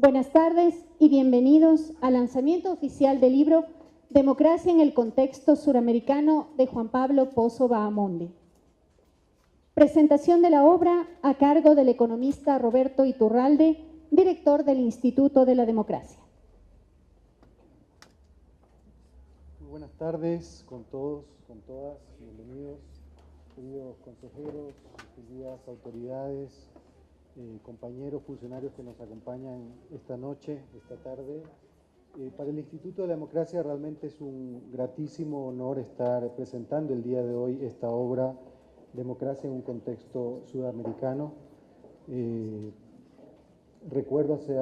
Buenas tardes y bienvenidos al lanzamiento oficial del libro Democracia en el contexto suramericano de Juan Pablo Pozo Bahamonde. Presentación de la obra a cargo del economista Roberto Iturralde, director del Instituto de la Democracia. Muy buenas tardes con todos, con todas, bienvenidos, queridos consejeros, queridas autoridades, compañeros, funcionarios que nos acompañan esta noche, esta tarde. Para el Instituto de la Democracia realmente es un gratísimo honor estar presentando el día de hoy esta obra, Democracia en un contexto sudamericano. Recuerdo hace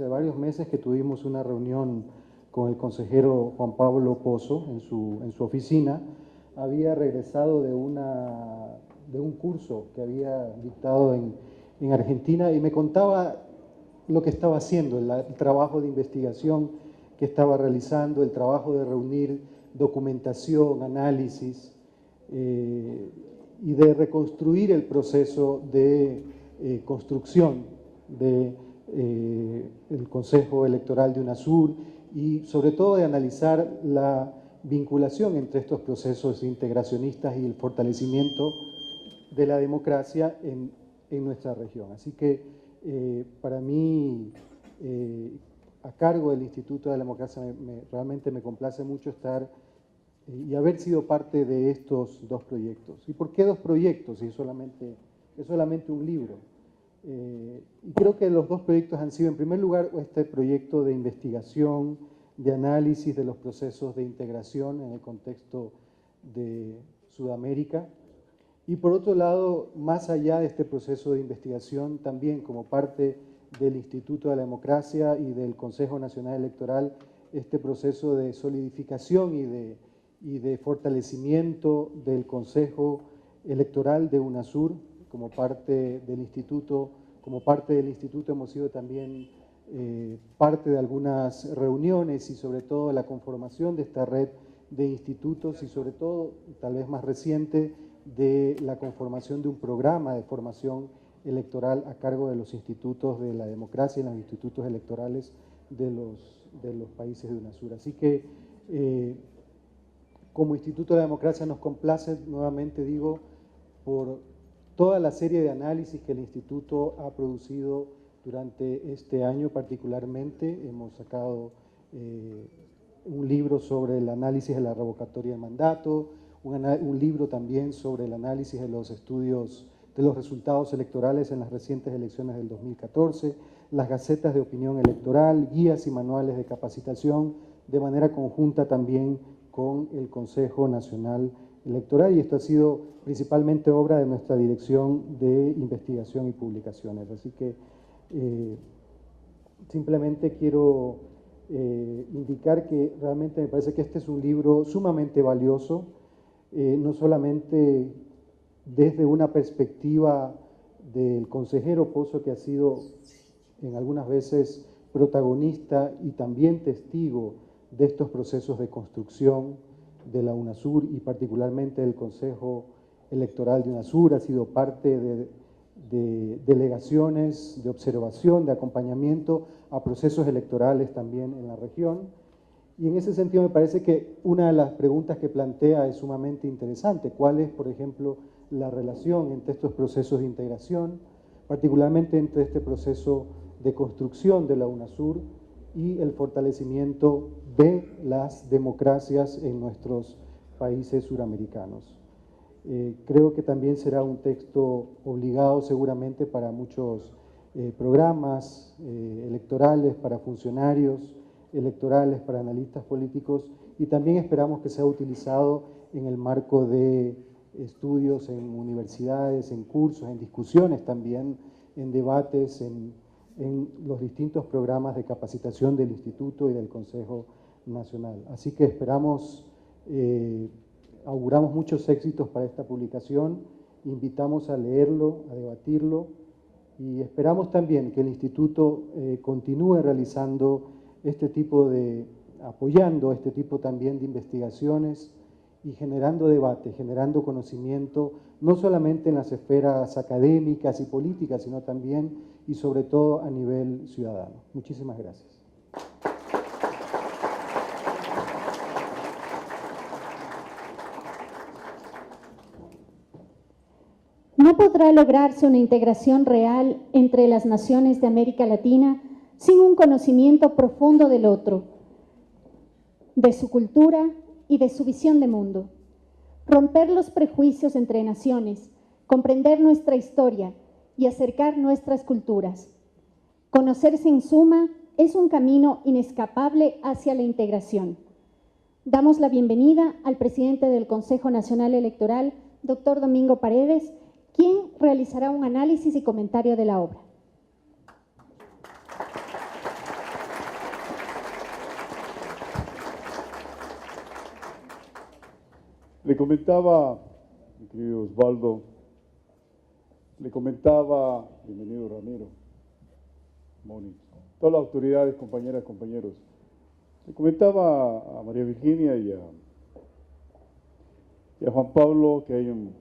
varios meses que tuvimos una reunión con el consejero Juan Pablo Pozo en su oficina. Había regresado de un curso que había dictado en Argentina y me contaba lo que estaba haciendo, el trabajo de investigación que estaba realizando, el trabajo de reunir documentación, análisis y de reconstruir el proceso de construcción del Consejo Electoral de UNASUR y sobre todo de analizar la vinculación entre estos procesos integracionistas y el fortalecimiento de la democracia en nuestra región. Así que para mí, a cargo del Instituto de la Democracia, realmente me complace mucho estar y haber sido parte de estos dos proyectos. ¿Y por qué dos proyectos? Es solamente un libro. Y creo que los dos proyectos han sido, en primer lugar, este proyecto de investigación, de análisis de los procesos de integración en el contexto de Sudamérica. Y por otro lado, más allá de este proceso de investigación, también como parte del Instituto de la Democracia y del Consejo Nacional Electoral, este proceso de solidificación y de fortalecimiento del Consejo Electoral de UNASUR, como parte del instituto. Como parte del instituto hemos sido también parte de algunas reuniones y sobre todo la conformación de esta red de institutos y sobre todo, tal vez más reciente, de la conformación de un programa de formación electoral a cargo de los institutos de la democracia y los institutos electorales de los países de UNASUR. Así que como Instituto de la Democracia nos complace, nuevamente digo, por toda la serie de análisis que el Instituto ha producido durante este año particularmente. Hemos sacado un libro sobre el análisis de la revocatoria de mandato, un libro también sobre el análisis de los estudios de los resultados electorales en las recientes elecciones del 2014, las gacetas de opinión electoral, guías y manuales de capacitación, de manera conjunta también con el Consejo Nacional Electoral, y esto ha sido principalmente obra de nuestra Dirección de Investigación y Publicaciones. Así que simplemente quiero indicar que realmente me parece que este es un libro sumamente valioso, no solamente desde una perspectiva del consejero Pozo, que ha sido en algunas veces protagonista y también testigo de estos procesos de construcción de la UNASUR y particularmente del Consejo Electoral de UNASUR, ha sido parte de delegaciones de observación, de acompañamiento a procesos electorales también en la región. Y en ese sentido me parece que una de las preguntas que plantea es sumamente interesante. ¿Cuál es, por ejemplo, la relación entre estos procesos de integración, particularmente entre este proceso de construcción de la UNASUR y el fortalecimiento de las democracias en nuestros países suramericanos? Creo que también será un texto obligado seguramente para muchos programas electorales, para funcionarios electorales, para analistas políticos, y también esperamos que sea utilizado en el marco de estudios en universidades, en cursos, en discusiones también, en debates, en los distintos programas de capacitación del Instituto y del Consejo Nacional. Así que auguramos muchos éxitos para esta publicación, invitamos a leerlo, a debatirlo, y esperamos también que el Instituto continúe realizando apoyando este tipo también de investigaciones y generando debate, generando conocimiento, no solamente en las esferas académicas y políticas, sino también y sobre todo a nivel ciudadano. Muchísimas gracias. No podrá lograrse una integración real entre las naciones de América Latina sin un conocimiento profundo del otro, de su cultura y de su visión de mundo. Romper los prejuicios entre naciones, comprender nuestra historia y acercar nuestras culturas. Conocerse en suma es un camino inescapable hacia la integración. Damos la bienvenida al presidente del Consejo Nacional Electoral, doctor Domingo Paredes, quien realizará un análisis y comentario de la obra. Le comentaba, mi querido Osvaldo, bienvenido Ramiro, Moni, todas las autoridades, compañeras, compañeros. Le comentaba a María Virginia y a Juan Pablo que hay un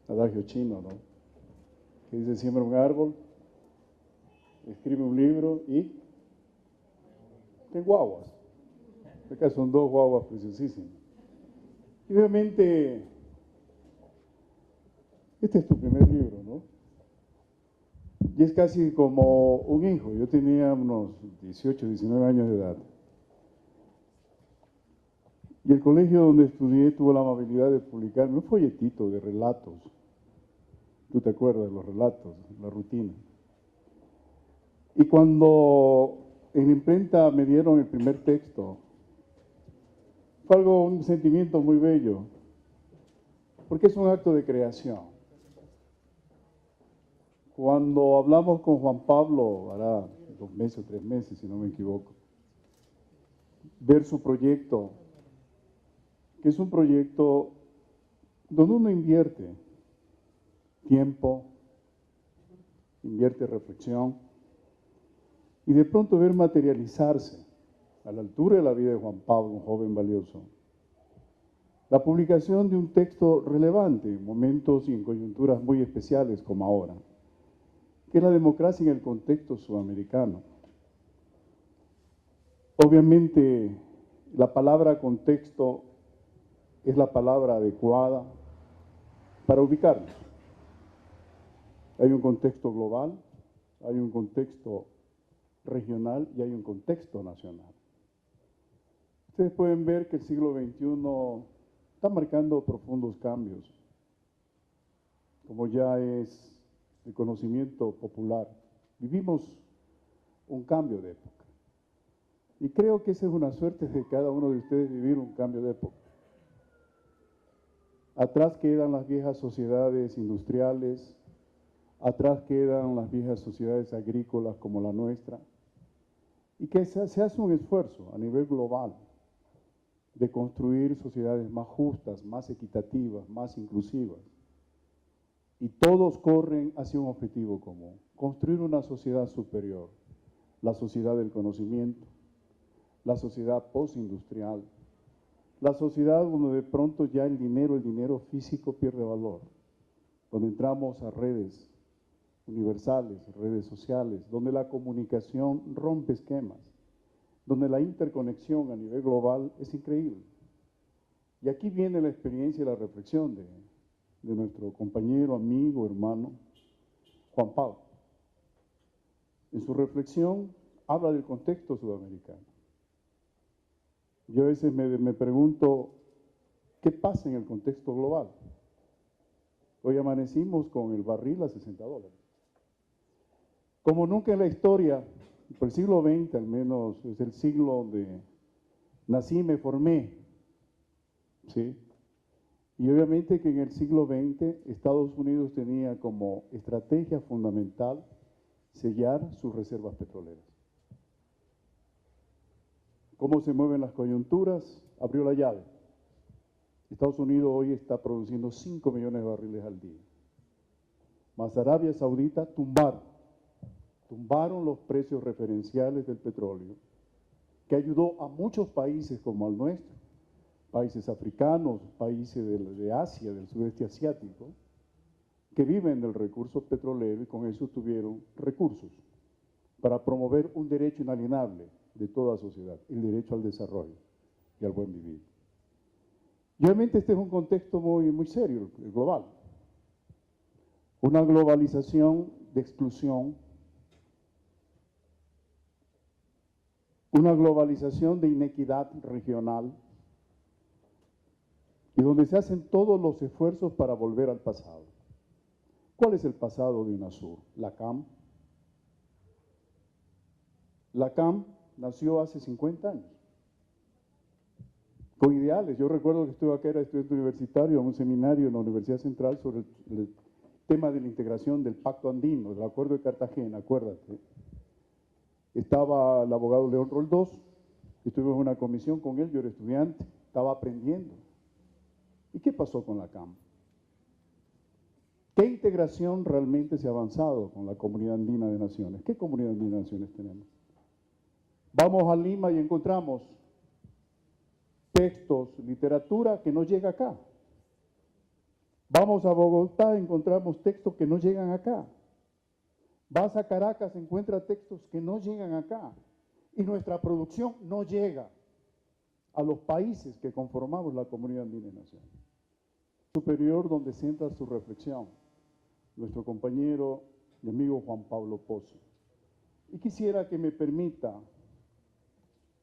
adagio chino, ¿no? Que dice: siembra un árbol, escribe un libro y ten guaguas. Acá son 2 guaguas preciosísimas. Y obviamente, este es tu primer libro, ¿no? Y es casi como un hijo. Yo tenía unos 18, 19 años de edad. Y el colegio donde estudié tuvo la amabilidad de publicarme un folletito de relatos. Tú te acuerdas de los relatos, la rutina. Y cuando en la imprenta me dieron el primer texto, fue un sentimiento muy bello, porque es un acto de creación. Cuando hablamos con Juan Pablo, hará 2 meses o 3 meses, si no me equivoco, ver su proyecto, que es un proyecto donde uno invierte tiempo, invierte reflexión, y de pronto ver materializarse a la altura de la vida de Juan Pablo, un joven valioso, la publicación de un texto relevante en momentos y en coyunturas muy especiales como ahora, que es la democracia en el contexto sudamericano. Obviamente, la palabra contexto es la palabra adecuada para ubicarnos. Hay un contexto global, hay un contexto regional y hay un contexto nacional. Ustedes pueden ver que el siglo XXI está marcando profundos cambios, como ya es de conocimiento popular. Vivimos un cambio de época. Y creo que esa es una suerte de cada uno de ustedes, vivir un cambio de época. Atrás quedan las viejas sociedades industriales, atrás quedan las viejas sociedades agrícolas como la nuestra, y que se hace un esfuerzo a nivel global de construir sociedades más justas, más equitativas, más inclusivas. Y todos corren hacia un objetivo común: construir una sociedad superior, la sociedad del conocimiento, la sociedad postindustrial, la sociedad donde de pronto ya el dinero físico pierde valor, donde entramos a redes universales, redes sociales, donde la comunicación rompe esquemas, donde la interconexión a nivel global es increíble. Y aquí viene la experiencia y la reflexión de nuestro compañero, amigo, hermano, Juan Pablo. En su reflexión habla del contexto sudamericano. Yo a veces me pregunto, ¿qué pasa en el contexto global? Hoy amanecimos con el barril a $60. Como nunca en la historia, por el siglo XX al menos, es el siglo de nací y me formé, ¿sí? Y obviamente que en el siglo XX Estados Unidos tenía como estrategia fundamental sellar sus reservas petroleras. ¿Cómo se mueven las coyunturas? Abrió la llave. Estados Unidos hoy está produciendo 5 millones de barriles al día. Más Arabia Saudita tumbaron los precios referenciales del petróleo, que ayudó a muchos países como al nuestro países africanos, países de Asia, del sudeste asiático, que viven del recurso petrolero y con eso tuvieron recursos para promover un derecho inalienable de toda sociedad, el derecho al desarrollo y al buen vivir. Y obviamente este es un contexto muy serio, el global. Una globalización de exclusión, una globalización de inequidad regional, y donde se hacen todos los esfuerzos para volver al pasado. ¿Cuál es el pasado de UNASUR? La CAM. La CAM nació hace 50 años, con ideales. Yo recuerdo que estuve acá, era estudiante universitario, en un seminario en la Universidad Central sobre el tema de la integración del Pacto Andino, del Acuerdo de Cartagena, acuérdate. Estaba el abogado León Roldós, estuve en una comisión con él, yo era estudiante, estaba aprendiendo. ¿Y qué pasó con la CAM? ¿Qué integración realmente se ha avanzado con la Comunidad Andina de Naciones? ¿Qué Comunidad Andina de Naciones tenemos? Vamos a Lima y encontramos textos, literatura que no llega acá. Vamos a Bogotá y encontramos textos que no llegan acá. Vas a Caracas, encuentras textos que no llegan acá. Y nuestra producción no llega a los países que conformamos la Comunidad Andina de Naciones. Superior, donde centra su reflexión nuestro compañero y amigo Juan Pablo Pozo. Y quisiera que me permita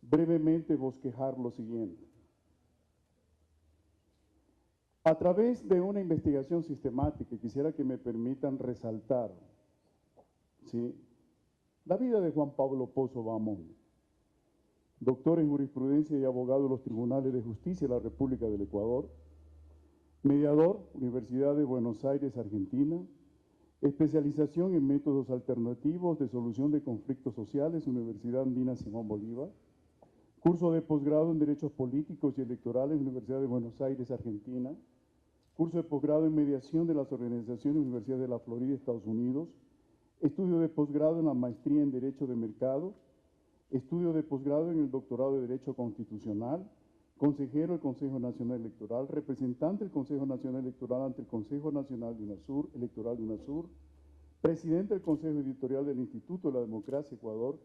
brevemente bosquejar lo siguiente. A través de una investigación sistemática, quisiera que me permitan resaltar, ¿sí?, la vida de Juan Pablo Pozo Bahamonde, doctor en jurisprudencia y abogado de los Tribunales de Justicia de la República del Ecuador, mediador, Universidad de Buenos Aires, Argentina, especialización en métodos alternativos de solución de conflictos sociales, Universidad Andina Simón Bolívar, curso de posgrado en Derechos Políticos y Electorales, Universidad de Buenos Aires, Argentina, curso de posgrado en Mediación de las Organizaciones, Universidad de la Florida, Estados Unidos, estudio de posgrado en la Maestría en Derecho de Mercado, estudio de posgrado en el Doctorado de Derecho Constitucional, consejero del Consejo Nacional Electoral, representante del Consejo Nacional Electoral ante el Consejo Nacional de UNASUR, Electoral de UNASUR, presidente del Consejo Editorial del Instituto de la Democracia Ecuador,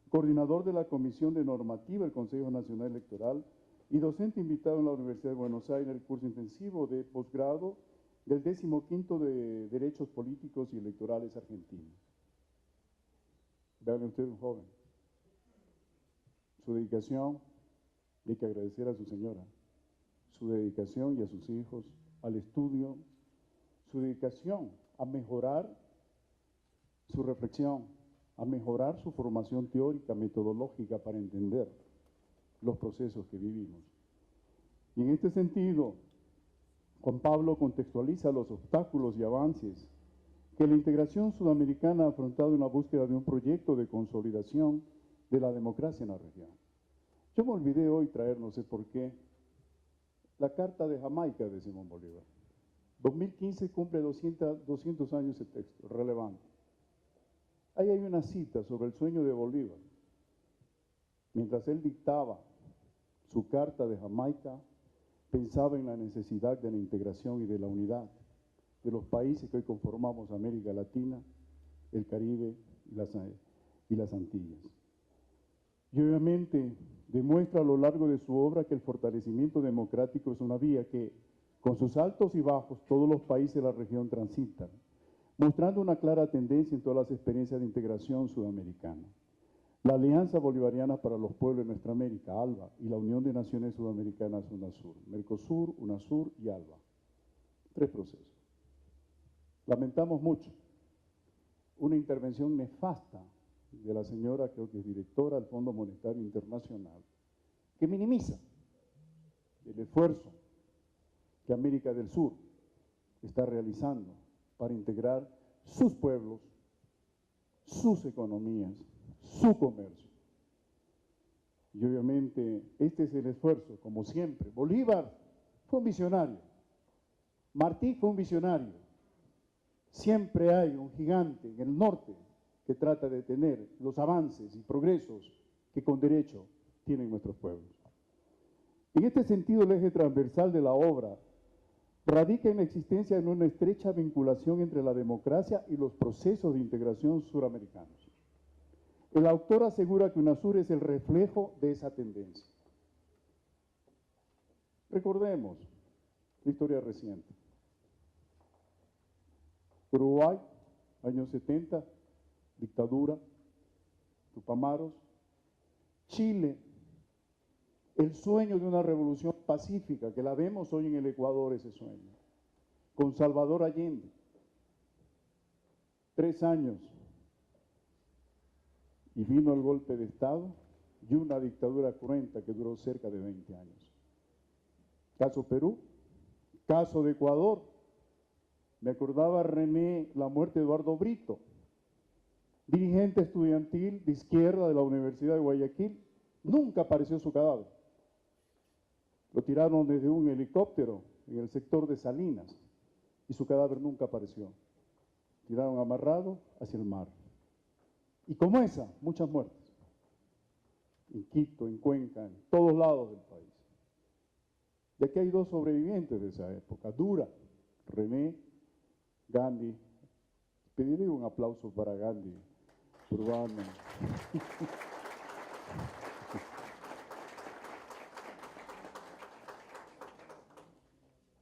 coordinador de la Comisión de Normativa del Consejo Nacional Electoral y docente invitado en la Universidad de Buenos Aires en el curso intensivo de posgrado del 15º de Derechos Políticos y Electorales Argentinos. Vean ustedes, un joven. Su dedicación, hay que agradecer a su señora, su dedicación y a sus hijos al estudio, su dedicación a mejorar su reflexión, a mejorar su formación teórica, metodológica para entender los procesos que vivimos. Y en este sentido, Juan Pablo contextualiza los obstáculos y avances que la integración sudamericana ha afrontado en la búsqueda de un proyecto de consolidación de la democracia en la región. Yo me olvidé hoy traer, no sé por qué, la Carta de Jamaica de Simón Bolívar. 2015 cumple 200 años ese texto, relevante. Ahí hay una cita sobre el sueño de Bolívar. Mientras él dictaba su Carta de Jamaica, pensaba en la necesidad de la integración y de la unidad de los países que hoy conformamos América Latina, el Caribe y las Antillas. Y obviamente demuestra a lo largo de su obra que el fortalecimiento democrático es una vía que, con sus altos y bajos, todos los países de la región transitan, mostrando una clara tendencia en todas las experiencias de integración sudamericana. La Alianza Bolivariana para los Pueblos de Nuestra América, ALBA, y la Unión de Naciones Sudamericanas, UNASUR, Mercosur, UNASUR y ALBA. 3 procesos. Lamentamos mucho una intervención nefasta de la señora, creo que es directora del Fondo Monetario Internacional, que minimiza el esfuerzo que América del Sur está realizando para integrar sus pueblos, sus economías, su comercio. Y obviamente este es el esfuerzo, como siempre. Bolívar fue un visionario, Martí fue un visionario. Siempre hay un gigante en el norte que trata de tener los avances y progresos que con derecho tienen nuestros pueblos. En este sentido, el eje transversal de la obra radica en la existencia de una estrecha vinculación entre la democracia y los procesos de integración suramericanos. El autor asegura que UNASUR es el reflejo de esa tendencia. Recordemos la historia reciente. Uruguay, años 70, dictadura, Tupamaros. Chile, el sueño de una revolución pacífica, que la vemos hoy en el Ecuador, ese sueño, con Salvador Allende. 3 años y vino el golpe de Estado y una dictadura cruenta que duró cerca de 20 años. Caso Perú, caso de Ecuador. Me acordaba René la muerte de Eduardo Brito, dirigente estudiantil de izquierda de la Universidad de Guayaquil. Nunca apareció su cadáver. Lo tiraron desde un helicóptero en el sector de Salinas y su cadáver nunca apareció. Tiraron amarrado hacia el mar. Y como esa, muchas muertes. En Quito, en Cuenca, en todos lados del país. Y aquí hay 2 sobrevivientes de esa época, dura, René, Gandhi. Pediré un aplauso para Gandhi, urbano.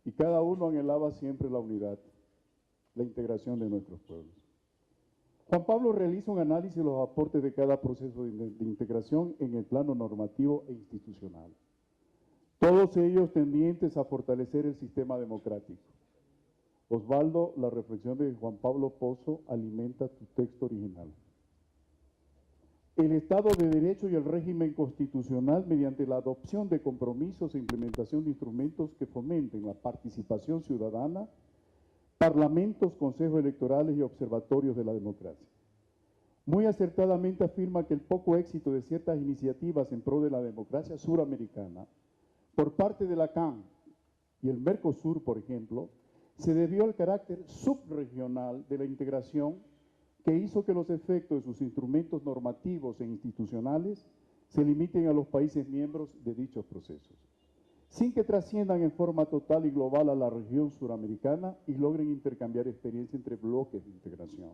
Y cada uno anhelaba siempre la unidad, la integración de nuestros pueblos. Juan Pablo realiza un análisis de los aportes de cada proceso de integración en el plano normativo e institucional. Todos ellos tendientes a fortalecer el sistema democrático. Osvaldo, la reflexión de Juan Pablo Pozo alimenta tu texto original. El Estado de Derecho y el régimen constitucional mediante la adopción de compromisos e implementación de instrumentos que fomenten la participación ciudadana, parlamentos, consejos electorales y observatorios de la democracia. Muy acertadamente afirma que el poco éxito de ciertas iniciativas en pro de la democracia suramericana por parte de la CAN y el Mercosur, por ejemplo, se debió al carácter subregional de la integración que hizo que los efectos de sus instrumentos normativos e institucionales se limiten a los países miembros de dichos procesos, sin que trasciendan en forma total y global a la región suramericana y logren intercambiar experiencia entre bloques de integración.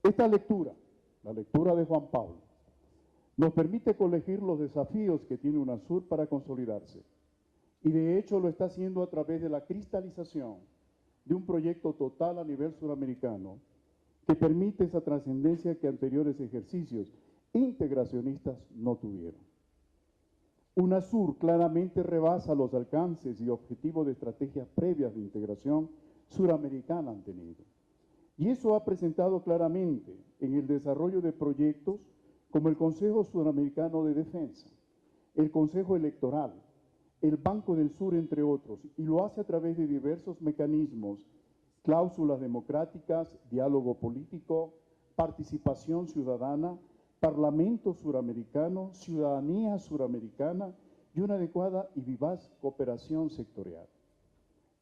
Esta lectura, la lectura de Juan Pablo, nos permite colegir los desafíos que tiene UNASUR para consolidarse, y de hecho lo está haciendo a través de la cristalización de un proyecto total a nivel suramericano que permite esa trascendencia que anteriores ejercicios integracionistas no tuvieron. UNASUR claramente rebasa los alcances y objetivos de estrategias previas de integración suramericana han tenido. Y eso ha presentado claramente en el desarrollo de proyectos como el Consejo Suramericano de Defensa, el Consejo Electoral, el Banco del Sur, entre otros, y lo hace a través de diversos mecanismos, cláusulas democráticas, diálogo político, participación ciudadana, Parlamento suramericano, ciudadanía suramericana y una adecuada y vivaz cooperación sectorial.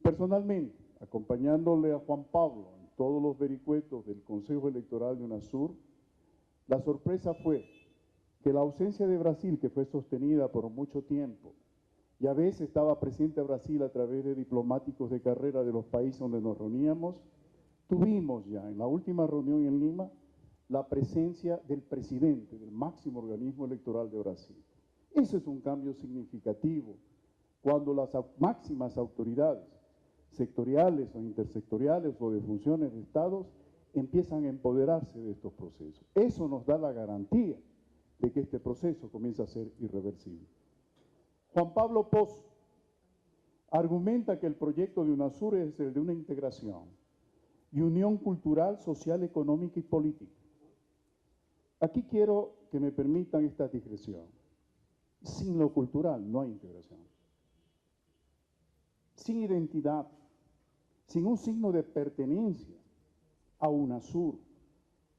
Personalmente, acompañándole a Juan Pablo en todos los vericuetos del Consejo Electoral de UNASUR, la sorpresa fue que la ausencia de Brasil, que fue sostenida por mucho tiempo, y a veces estaba presente Brasil a través de diplomáticos de carrera de los países donde nos reuníamos, tuvimos ya en la última reunión en Lima la presencia del presidente del máximo organismo electoral de Brasil. Eso es un cambio significativo cuando las máximas autoridades sectoriales o intersectoriales o de funciones de estados empiezan a empoderarse de estos procesos. Eso nos da la garantía de que este proceso comienza a ser irreversible. Juan Pablo Pozo argumenta que el proyecto de UNASUR es el de una integración y unión cultural, social, económica y política. Aquí quiero que me permitan esta digresión. Sin lo cultural no hay integración. Sin identidad, sin un signo de pertenencia a UNASUR,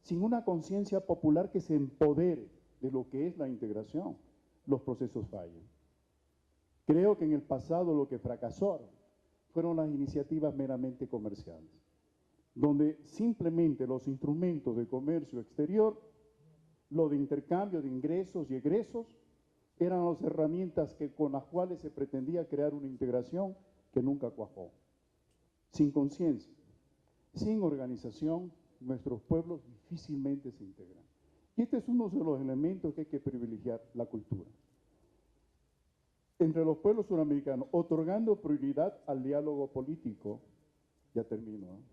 sin una conciencia popular que se empodere de lo que es la integración, los procesos fallan. Creo que en el pasado lo que fracasaron fueron las iniciativas meramente comerciales, donde simplemente los instrumentos de comercio exterior, lo de intercambio de ingresos y egresos, eran las herramientas con las cuales se pretendía crear una integración que nunca cuajó. Sin conciencia, sin organización, nuestros pueblos difícilmente se integran. Y este es uno de los elementos que hay que privilegiar, la cultura. Entre los pueblos suramericanos, otorgando prioridad al diálogo político, ya termino, ¿eh?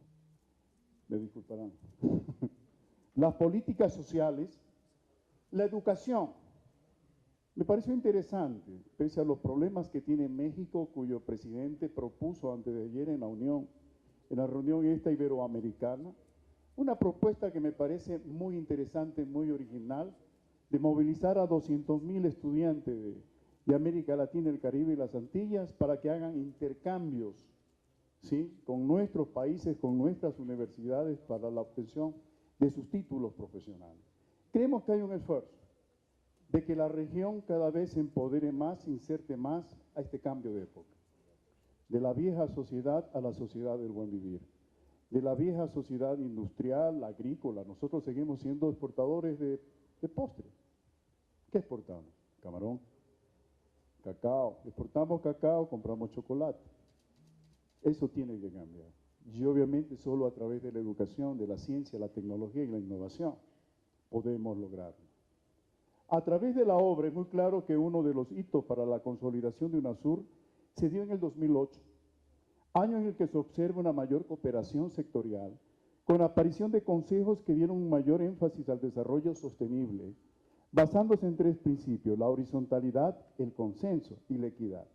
Me disculparán, las políticas sociales, la educación. Me pareció interesante, pese a los problemas que tiene México, cuyo presidente propuso antes de ayer en la reunión esta iberoamericana, una propuesta que me parece muy interesante, muy original, de movilizar a 200.000 estudiantes de América Latina, el Caribe y las Antillas para que hagan intercambios, ¿sí?, con nuestros países, con nuestras universidades para la obtención de sus títulos profesionales. Creemos que hay un esfuerzo de que la región cada vez se empodere más, se inserte más a este cambio de época, de la vieja sociedad a la sociedad del buen vivir, de la vieja sociedad industrial, agrícola. Nosotros seguimos siendo exportadores de postre. ¿Qué exportamos? Camarón, cacao. Exportamos cacao, compramos chocolate. Eso tiene que cambiar. Y obviamente solo a través de la educación, de la ciencia, la tecnología y la innovación podemos lograrlo. A través de la obra es muy claro que uno de los hitos para la consolidación de UNASUR se dio en el 2008, año en el que se observa una mayor cooperación sectorial, con la aparición de consejos que dieron un mayor énfasis al desarrollo sostenible, basándose en 3 principios: la horizontalidad, el consenso y la equidad.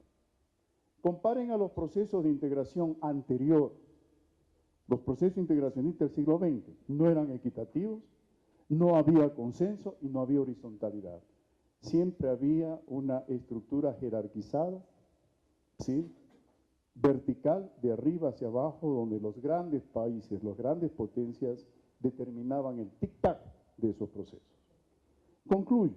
Comparen a los procesos de integración anterior. Los procesos integracionistas del siglo XX no eran equitativos, no había consenso y no había horizontalidad. Siempre había una estructura jerarquizada, ¿sí?, vertical, de arriba hacia abajo, donde los grandes países, las grandes potencias determinaban el tic-tac de esos procesos. Concluyo.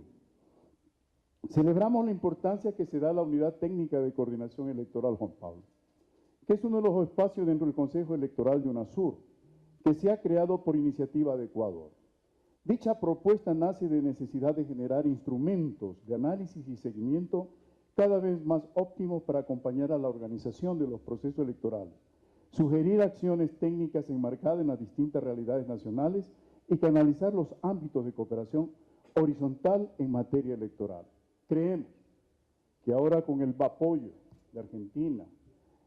Celebramos la importancia que se da a la Unidad Técnica de Coordinación Electoral, Juan Pablo, que es uno de los espacios dentro del Consejo Electoral de UNASUR, que se ha creado por iniciativa de Ecuador. Dicha propuesta nace de necesidad de generar instrumentos de análisis y seguimiento cada vez más óptimos para acompañar a la organización de los procesos electorales, sugerir acciones técnicas enmarcadas en las distintas realidades nacionales y canalizar los ámbitos de cooperación horizontal en materia electoral. Creemos que ahora con el apoyo de Argentina,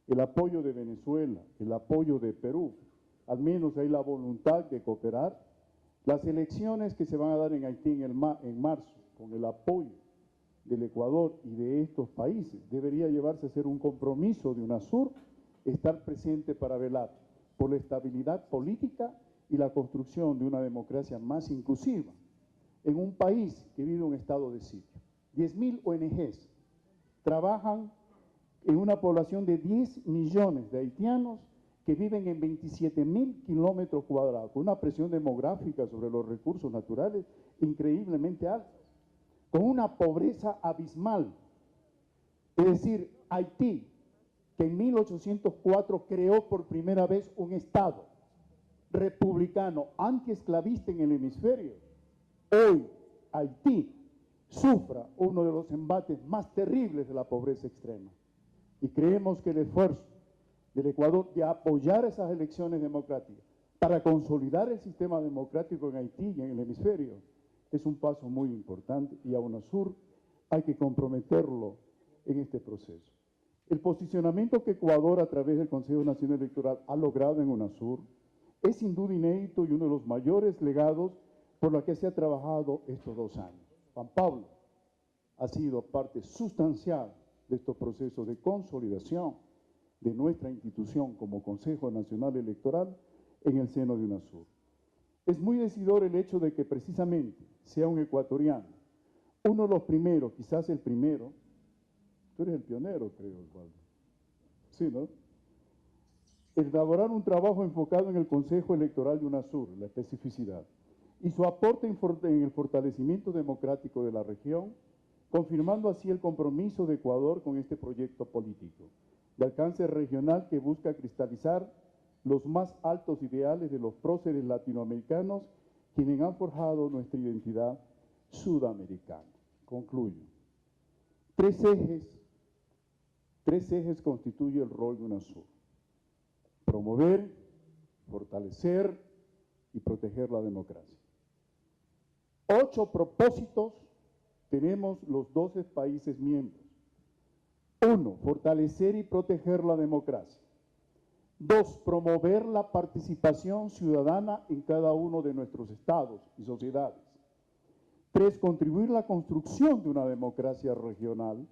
el apoyo de Venezuela, el apoyo de Perú, al menos hay la voluntad de cooperar. Las elecciones que se van a dar en Haití en marzo, con el apoyo del Ecuador y de estos países, debería llevarse a ser un compromiso de UNASUR, estar presente para velar por la estabilidad política y la construcción de una democracia más inclusiva en un país que vive un estado de sitio. 10.000 ONGs trabajan en una población de 10 millones de haitianos que viven en 27.000 kilómetros cuadrados, con una presión demográfica sobre los recursos naturales increíblemente alta, con una pobreza abismal. Es decir, Haití, que en 1804 creó por primera vez un Estado republicano, antiesclavista en el hemisferio, hoy Haití sufra uno de los embates más terribles de la pobreza extrema. Y creemos que el esfuerzo del Ecuador de apoyar esas elecciones democráticas para consolidar el sistema democrático en Haití y en el hemisferio es un paso muy importante, y a UNASUR hay que comprometerlo en este proceso. El posicionamiento que Ecuador a través del Consejo Nacional Electoral ha logrado en UNASUR es sin duda inédito y uno de los mayores legados por los que se ha trabajado estos 2 años. Juan Pablo ha sido parte sustancial de estos procesos de consolidación de nuestra institución como Consejo Nacional Electoral en el seno de UNASUR. Es muy decidor el hecho de que precisamente sea un ecuatoriano, uno de los primeros, quizás el primero. Tú eres el pionero, creo, Osvaldo. Sí, ¿no? Elaborar un trabajo enfocado en el Consejo Electoral de UNASUR, la especificidad, y su aporte en el fortalecimiento democrático de la región, confirmando así el compromiso de Ecuador con este proyecto político de alcance regional que busca cristalizar los más altos ideales de los próceres latinoamericanos, quienes han forjado nuestra identidad sudamericana. Concluyo. Tres ejes constituye el rol de UNASUR: promover, fortalecer y proteger la democracia. 8 propósitos tenemos los 12 países miembros. 1, fortalecer y proteger la democracia. 2, promover la participación ciudadana en cada uno de nuestros estados y sociedades. 3, contribuir a la construcción de una democracia regional.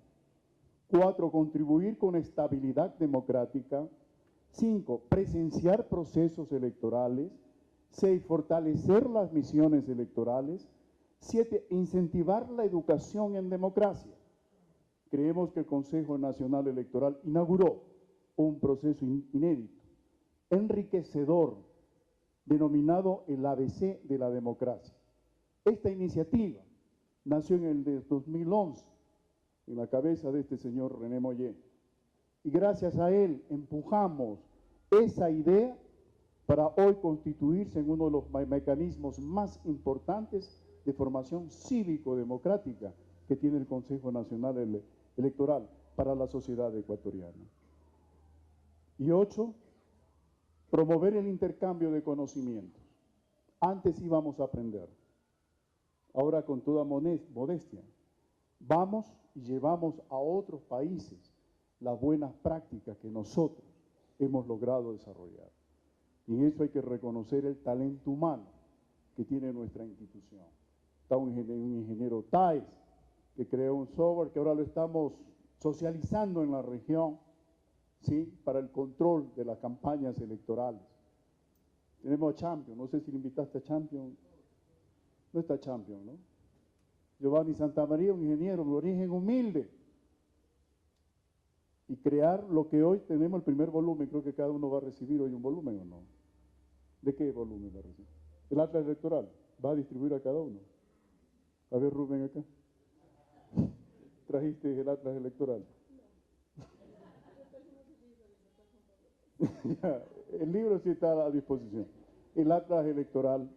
4, contribuir con estabilidad democrática. 5, presenciar procesos electorales. 6, fortalecer las misiones electorales. 7, incentivar la educación en democracia. Creemos que el Consejo Nacional Electoral inauguró un proceso inédito, enriquecedor, denominado el ABC de la democracia. Esta iniciativa nació en el 2011, en la cabeza de este señor René Mollé, y gracias a él empujamos esa idea para hoy constituirse en uno de los mecanismos más importantes de formación cívico-democrática que tiene el Consejo Nacional Electoral para la sociedad ecuatoriana. Y 8, promover el intercambio de conocimientos. Antes íbamos a aprender, ahora con toda modestia, vamos y llevamos a otros países las buenas prácticas que nosotros hemos logrado desarrollar. Y en eso hay que reconocer el talento humano que tiene nuestra institución. Está un ingeniero Thais, que creó un software que ahora lo estamos socializando en la región, ¿sí?, para el control de las campañas electorales. Tenemos a Champion, no sé si le invitaste a Champion. No está Champion, ¿no? Giovanni Santamaría, un ingeniero de origen humilde. Y crear lo que hoy tenemos, el primer volumen, creo que cada uno va a recibir hoy un volumen, ¿o no? ¿De qué volumen va a recibir? El Atlas Electoral, va a distribuir a cada uno. A ver, Rubén, acá. ¿Trajiste el Atlas Electoral? Ya, el libro sí está a disposición. El Atlas Electoral.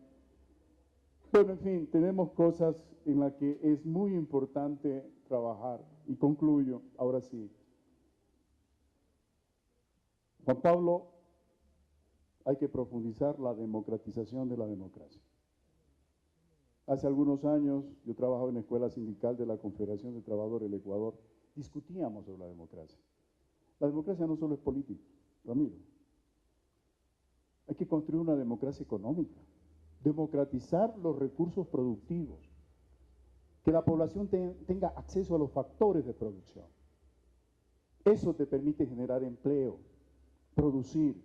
Bueno, en fin, tenemos cosas en las que es muy importante trabajar. Y concluyo, ahora sí. Juan Pablo, hay que profundizar la democratización de la democracia. Hace algunos años, yo trabajaba en la Escuela Sindical de la Confederación de Trabajadores del Ecuador, discutíamos sobre la democracia. La democracia no solo es política, Ramiro. Hay que construir una democracia económica, democratizar los recursos productivos, que la población tenga acceso a los factores de producción. Eso te permite generar empleo, producir,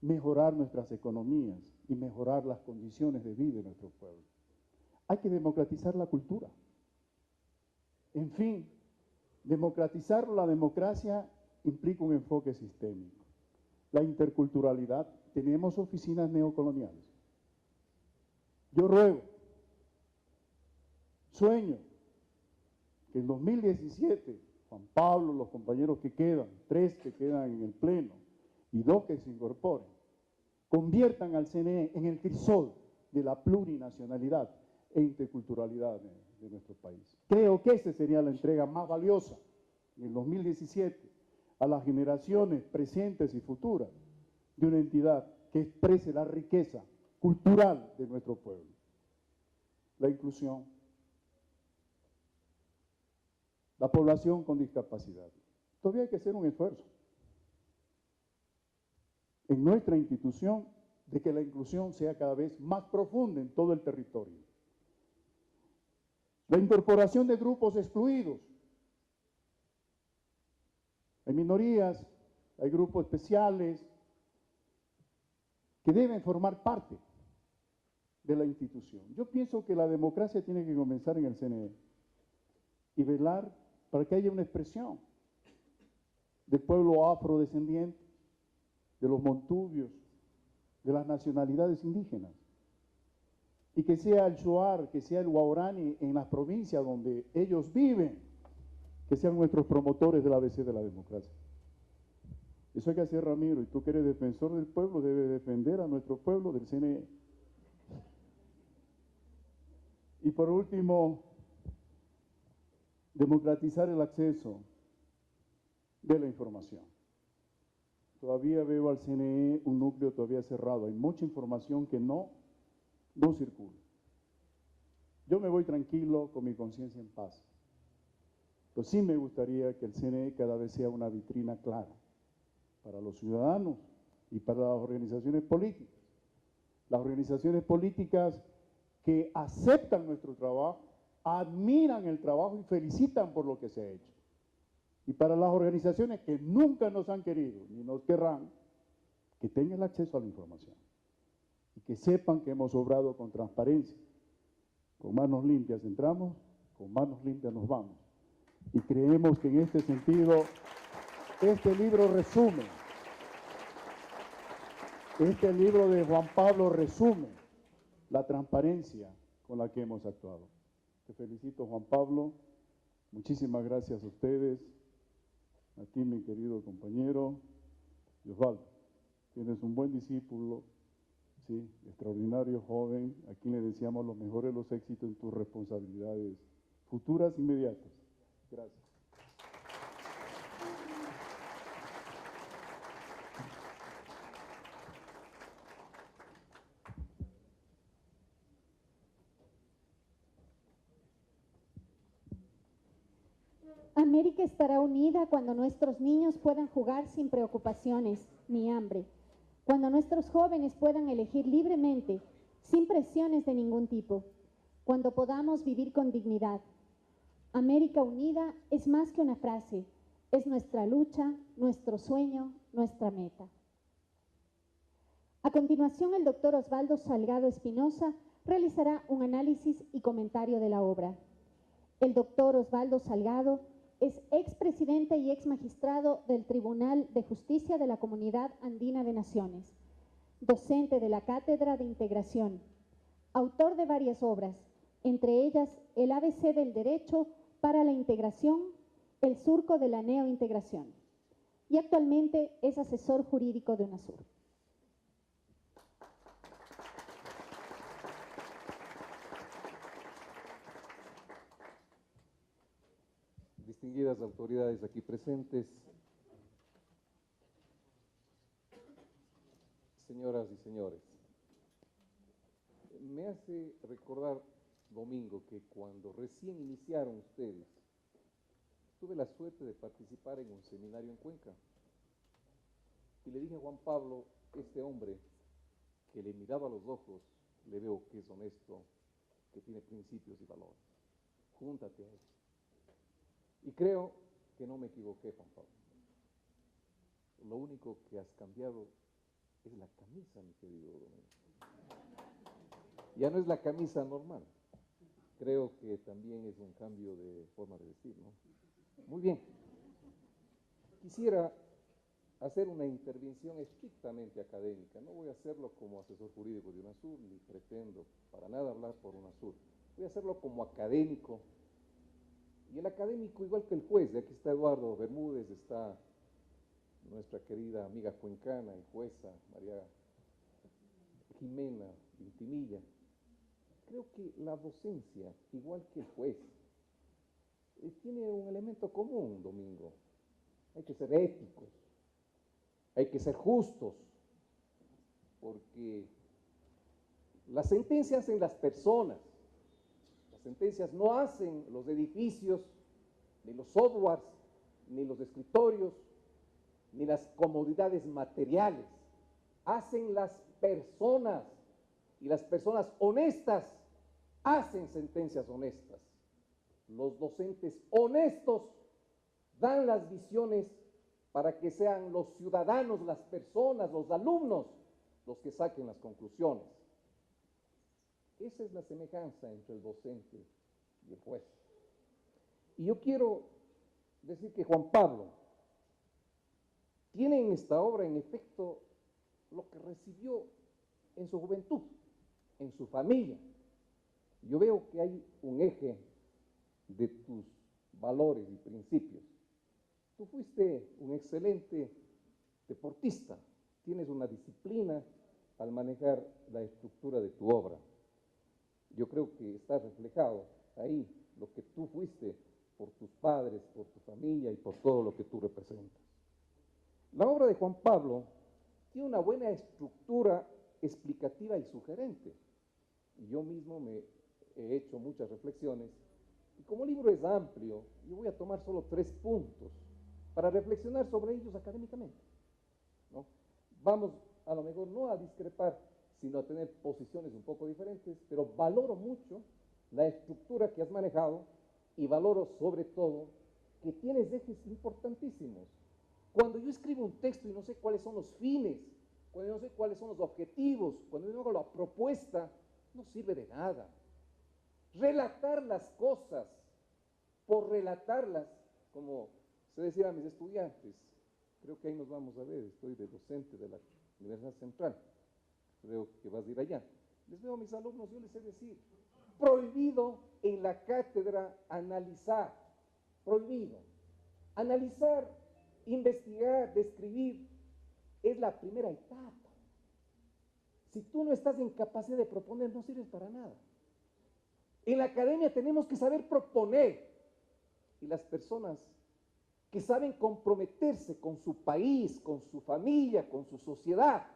mejorar nuestras economías y mejorar las condiciones de vida de nuestro pueblo. Hay que democratizar la cultura. En fin, democratizar la democracia implica un enfoque sistémico. La interculturalidad, tenemos oficinas neocoloniales. Yo ruego, sueño, que en 2017, Juan Pablo, los compañeros que quedan, 3 que quedan en el Pleno y 2 que se incorporen, conviertan al CNE en el crisol de la plurinacionalidad e interculturalidad de nuestro país. Creo que esa sería la entrega más valiosa en el 2017 a las generaciones presentes y futuras de una entidad que exprese la riqueza cultural de nuestro pueblo. La inclusión, la población con discapacidad. Todavía hay que hacer un esfuerzo en nuestra institución de que la inclusión sea cada vez más profunda en todo el territorio. La incorporación de grupos excluidos. Hay minorías, hay grupos especiales que deben formar parte de la institución. Yo pienso que la democracia tiene que comenzar en el CNE y velar para que haya una expresión del pueblo afrodescendiente, de los montubios, de las nacionalidades indígenas, y que sea el Shuar, que sea el Guarani en las provincias donde ellos viven, que sean nuestros promotores del ABC de la democracia. Eso hay que hacer, Ramiro, y tú que eres defensor del pueblo, debes defender a nuestro pueblo del CNE. Y por último, democratizar el acceso de la información. Todavía veo al CNE un núcleo todavía cerrado, hay mucha información que no circula. Yo me voy tranquilo, con mi conciencia en paz. Pero sí me gustaría que el CNE cada vez sea una vitrina clara para los ciudadanos y para las organizaciones políticas. Las organizaciones políticas que aceptan nuestro trabajo, admiran el trabajo y felicitan por lo que se ha hecho. Y para las organizaciones que nunca nos han querido ni nos querrán, que tengan el acceso a la información y que sepan que hemos obrado con transparencia. Con manos limpias entramos, con manos limpias nos vamos. Y creemos que en este sentido, este libro resume, este libro de Juan Pablo resume la transparencia con la que hemos actuado. Te felicito, Juan Pablo. Muchísimas gracias a ustedes, a ti, mi querido compañero. Y Osvaldo, tienes un buen discípulo, sí, extraordinario joven, a quien le deseamos los mejores los éxitos en tus responsabilidades futuras e inmediatas. Gracias. América estará unida cuando nuestros niños puedan jugar sin preocupaciones ni hambre, cuando nuestros jóvenes puedan elegir libremente, sin presiones de ningún tipo, cuando podamos vivir con dignidad. América unida es más que una frase, es nuestra lucha, nuestro sueño, nuestra meta. A continuación, el doctor Osvaldo Salgado Espinosa realizará un análisis y comentario de la obra. El doctor Osvaldo Salgado es expresidente y exmagistrado del Tribunal de Justicia de la Comunidad Andina de Naciones, docente de la Cátedra de Integración, autor de varias obras, entre ellas el ABC del Derecho para la Integración, el Surco de la Neointegración, y actualmente es asesor jurídico de UNASUR. Distinguidas autoridades aquí presentes, señoras y señores, me hace recordar, Domingo, que cuando recién iniciaron ustedes, tuve la suerte de participar en un seminario en Cuenca y le dije a Juan Pablo, este hombre que le miraba a los ojos, le veo que es honesto, que tiene principios y valores, júntate a él. Y creo que no me equivoqué, Juan Pablo. Lo único que has cambiado es la camisa, mi querido Domingo. Ya no es la camisa normal. Creo que también es un cambio de forma de vestir, ¿no? Muy bien. Quisiera hacer una intervención estrictamente académica. No voy a hacerlo como asesor jurídico de UNASUR, ni pretendo para nada hablar por UNASUR. Voy a hacerlo como académico. Y el académico, igual que el juez, de aquí está Eduardo Bermúdez, está nuestra querida amiga cuencana y jueza María Jimena Vintimilla. Creo que la docencia, igual que el juez, tiene un elemento común, Domingo. Hay que ser éticos, hay que ser justos, porque las sentencias hacen las personas. Las sentencias no hacen los edificios, ni los softwares, ni los escritorios, ni las comodidades materiales. Hacen las personas, y las personas honestas hacen sentencias honestas. Los docentes honestos dan las visiones para que sean los ciudadanos, las personas, los alumnos, los que saquen las conclusiones. Esa es la semejanza entre el docente y el juez. Y yo quiero decir que Juan Pablo tiene en esta obra, en efecto, lo que recibió en su juventud, en su familia. Yo veo que hay un eje de tus valores y principios. Tú fuiste un excelente deportista, tienes una disciplina al manejar la estructura de tu obra. Yo creo que está reflejado ahí lo que tú fuiste por tus padres, por tu familia y por todo lo que tú representas. La obra de Juan Pablo tiene una buena estructura explicativa y sugerente. Y yo mismo me he hecho muchas reflexiones. Y como el libro es amplio, yo voy a tomar solo 3 puntos para reflexionar sobre ellos académicamente, ¿no? Vamos a lo mejor no a discrepar, sino a tener posiciones un poco diferentes, pero valoro mucho la estructura que has manejado y valoro sobre todo que tienes ejes importantísimos. Cuando yo escribo un texto y no sé cuáles son los fines, cuando no sé cuáles son los objetivos, cuando yo no hago la propuesta, no sirve de nada. Relatar las cosas por relatarlas, como se decía a mis estudiantes, creo que ahí nos vamos a ver, estoy de docente de la Universidad Central, creo que vas a ir allá. Les veo a mis alumnos, yo les sé decir, prohibido en la cátedra analizar, prohibido. Analizar, investigar, describir, es la primera etapa. Si tú no estás en capacidad de proponer, no sirves para nada. En la academia tenemos que saber proponer, y las personas que saben comprometerse con su país, con su familia, con su sociedad,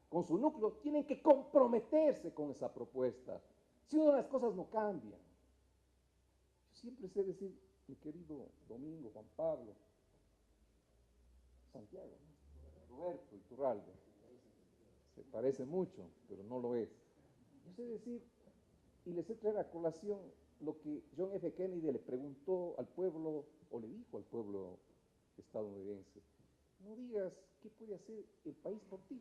con su núcleo, tienen que comprometerse con esa propuesta. Si no, las cosas no cambian. Yo siempre sé decir, mi querido Domingo, Juan Pablo, Santiago, ¿no? Roberto Iturralde, se parece mucho, pero no lo es. Yo sé decir, y les he traído a colación lo que John F. Kennedy le preguntó al pueblo, o le dijo al pueblo estadounidense: no digas qué puede hacer el país por ti,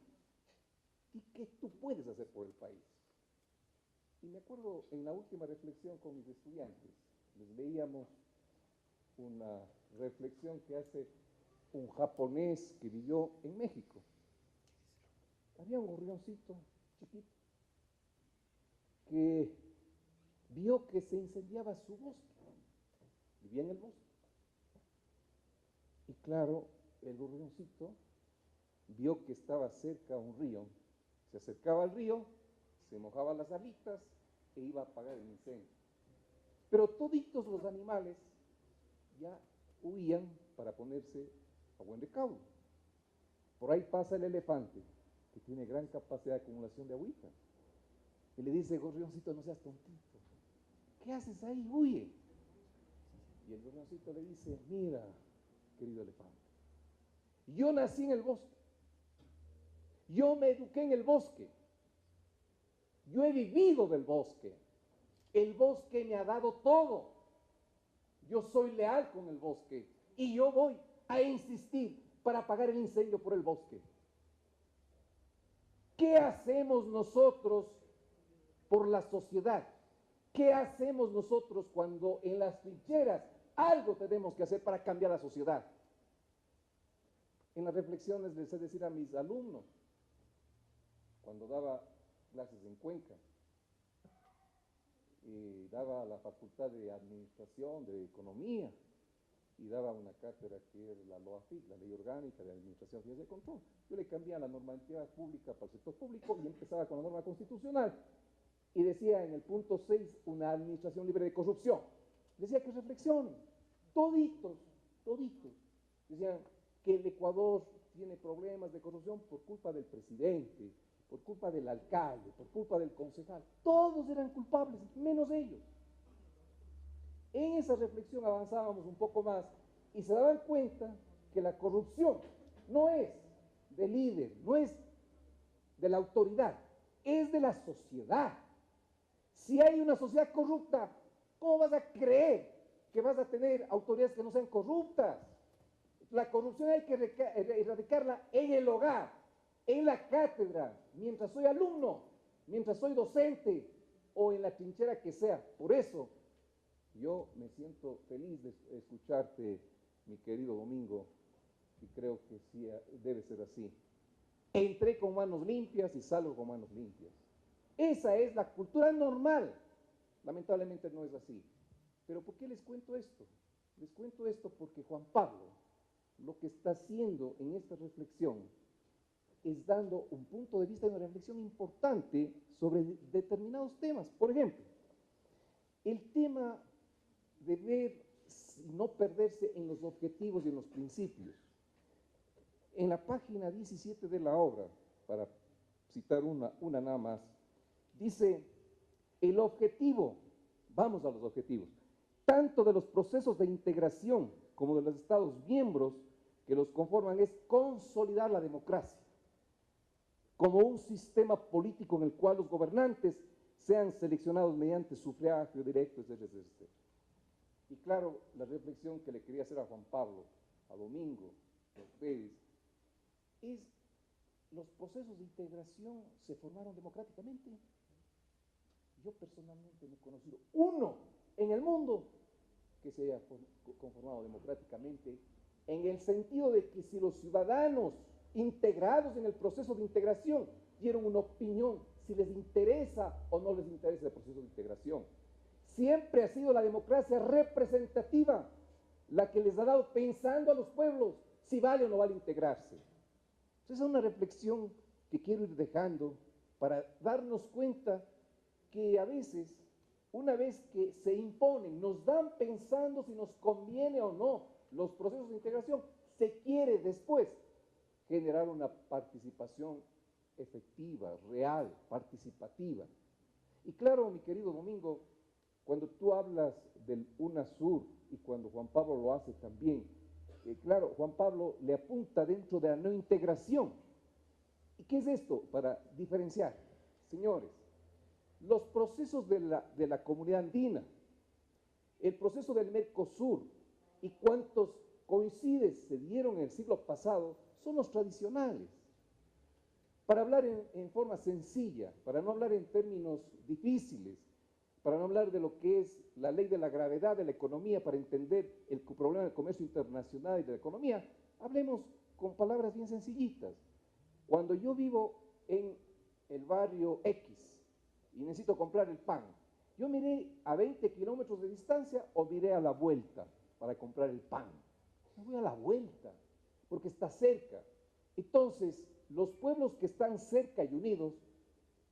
y qué tú puedes hacer por el país. Y me acuerdo en la última reflexión con mis estudiantes, les leíamos una reflexión que hace un japonés que vivió en México. Había un gorrioncito chiquito que vio que se incendiaba su bosque, vivía en el bosque. Y claro, el gorrioncito vio que estaba cerca a un río, se acercaba al río, se mojaba las alitas e iba a apagar el incendio. Pero toditos los animales ya huían para ponerse a buen recaudo. Por ahí pasa el elefante, que tiene gran capacidad de acumulación de agüita. Y le dice: gorrioncito, no seas tontito, ¿qué haces ahí? Huye. Y el gorrioncito le dice: mira, querido elefante, yo nací en el bosque, yo me eduqué en el bosque, yo he vivido del bosque, el bosque me ha dado todo, yo soy leal con el bosque y yo voy a insistir para apagar el incendio por el bosque. ¿Qué hacemos nosotros por la sociedad? ¿Qué hacemos nosotros cuando en las trincheras algo tenemos que hacer para cambiar la sociedad? En las reflexiones les he decir a mis alumnos, cuando daba clases en Cuenca, y daba la facultad de Administración, de Economía, y daba una cátedra que era la LOAFIC, la Ley Orgánica de Administración y de Control. Yo le cambiaba la normativa pública para el sector público y empezaba con la norma constitucional. Y decía en el punto 6, una administración libre de corrupción. Decía que reflexionen, toditos, decían que el Ecuador tiene problemas de corrupción por culpa del presidente, por culpa del alcalde, por culpa del concejal. Todos eran culpables, menos ellos. En esa reflexión avanzábamos un poco más y se daban cuenta que la corrupción no es del líder, no es de la autoridad, es de la sociedad. Si hay una sociedad corrupta, ¿cómo vas a creer que vas a tener autoridades que no sean corruptas? La corrupción hay que erradicarla en el hogar, en la cátedra, mientras soy alumno, mientras soy docente o en la trinchera que sea. Por eso yo me siento feliz de escucharte, mi querido Domingo, y creo que sí debe ser así. Entré con manos limpias y salgo con manos limpias. Esa es la cultura normal. Lamentablemente no es así. Pero ¿por qué les cuento esto? Les cuento esto porque Juan Pablo lo que está haciendo en esta reflexión es dando un punto de vista y una reflexión importante sobre determinados temas. Por ejemplo, el tema de ver y no perderse en los objetivos y en los principios. En la página 17 de la obra, para citar una nada más, dice, el objetivo, vamos a los objetivos, tanto de los procesos de integración como de los Estados miembros que los conforman es consolidar la democracia como un sistema político en el cual los gobernantes sean seleccionados mediante sufragio directo, etc., etc. Y claro, la reflexión que le quería hacer a Juan Pablo, a Domingo, a ustedes, es, los procesos de integración se formaron democráticamente. Yo personalmente no he conocido uno en el mundo que se haya conformado democráticamente, en el sentido de que si los ciudadanos integrados en el proceso de integración dieron una opinión, si les interesa o no les interesa el proceso de integración. Siempre ha sido la democracia representativa la que les ha dado pensando a los pueblos si vale o no vale integrarse. Entonces es una reflexión que quiero ir dejando para darnos cuenta que a veces, una vez que se imponen, nos dan pensando si nos conviene o no los procesos de integración, se quiere después generar una participación efectiva, real, participativa. Y claro, mi querido Domingo, cuando tú hablas del UNASUR y cuando Juan Pablo lo hace también, claro, Juan Pablo le apunta dentro de la no integración. ¿Y qué es esto? Para diferenciar, señores, los procesos de la comunidad andina, el proceso del Mercosur y cuántos coinciden se dieron en el siglo pasado son los tradicionales. Para hablar en forma sencilla, para no hablar en términos difíciles, para no hablar de lo que es la ley de la gravedad de la economía, para entender el problema del comercio internacional y de la economía, hablemos con palabras bien sencillitas. Cuando yo vivo en el barrio X y necesito comprar el pan, ¿yo miré a 20 kilómetros de distancia o miré a la vuelta para comprar el pan? Yo voy a la vuelta, porque está cerca. Entonces, los pueblos que están cerca y unidos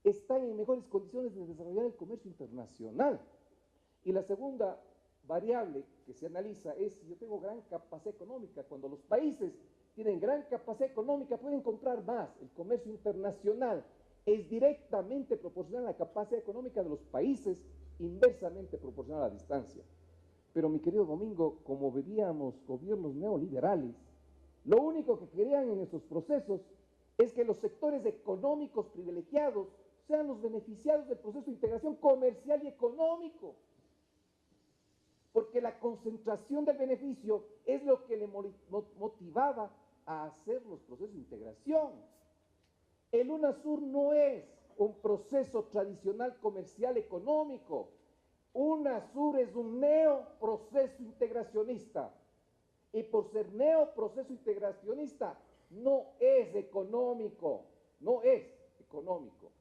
están en mejores condiciones de desarrollar el comercio internacional. Y la segunda variable que se analiza es si yo tengo gran capacidad económica. Cuando los países tienen gran capacidad económica pueden comprar más. El comercio internacional es directamente proporcional a la capacidad económica de los países, inversamente proporcional a la distancia. Pero mi querido Domingo, como vivíamos gobiernos neoliberales, lo único que querían en estos procesos es que los sectores económicos privilegiados sean los beneficiados del proceso de integración comercial y económico. Porque la concentración del beneficio es lo que le motivaba a hacer los procesos de integración. El UNASUR no es un proceso tradicional comercial económico. UNASUR es un neoproceso integracionista. Y por ser neoproceso integracionista, no es económico, no es económico.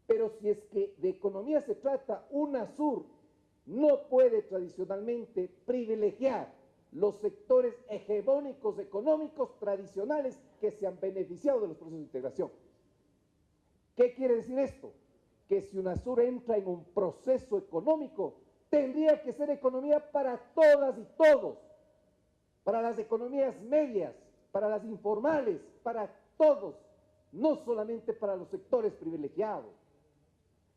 Pero si es que de economía se trata, UNASUR no puede tradicionalmente privilegiar los sectores hegemónicos económicos tradicionales que se han beneficiado de los procesos de integración. ¿Qué quiere decir esto? Que si UNASUR entra en un proceso económico, tendría que ser economía para todas y todos, para las economías medias, para las informales, para todos, no solamente para los sectores privilegiados.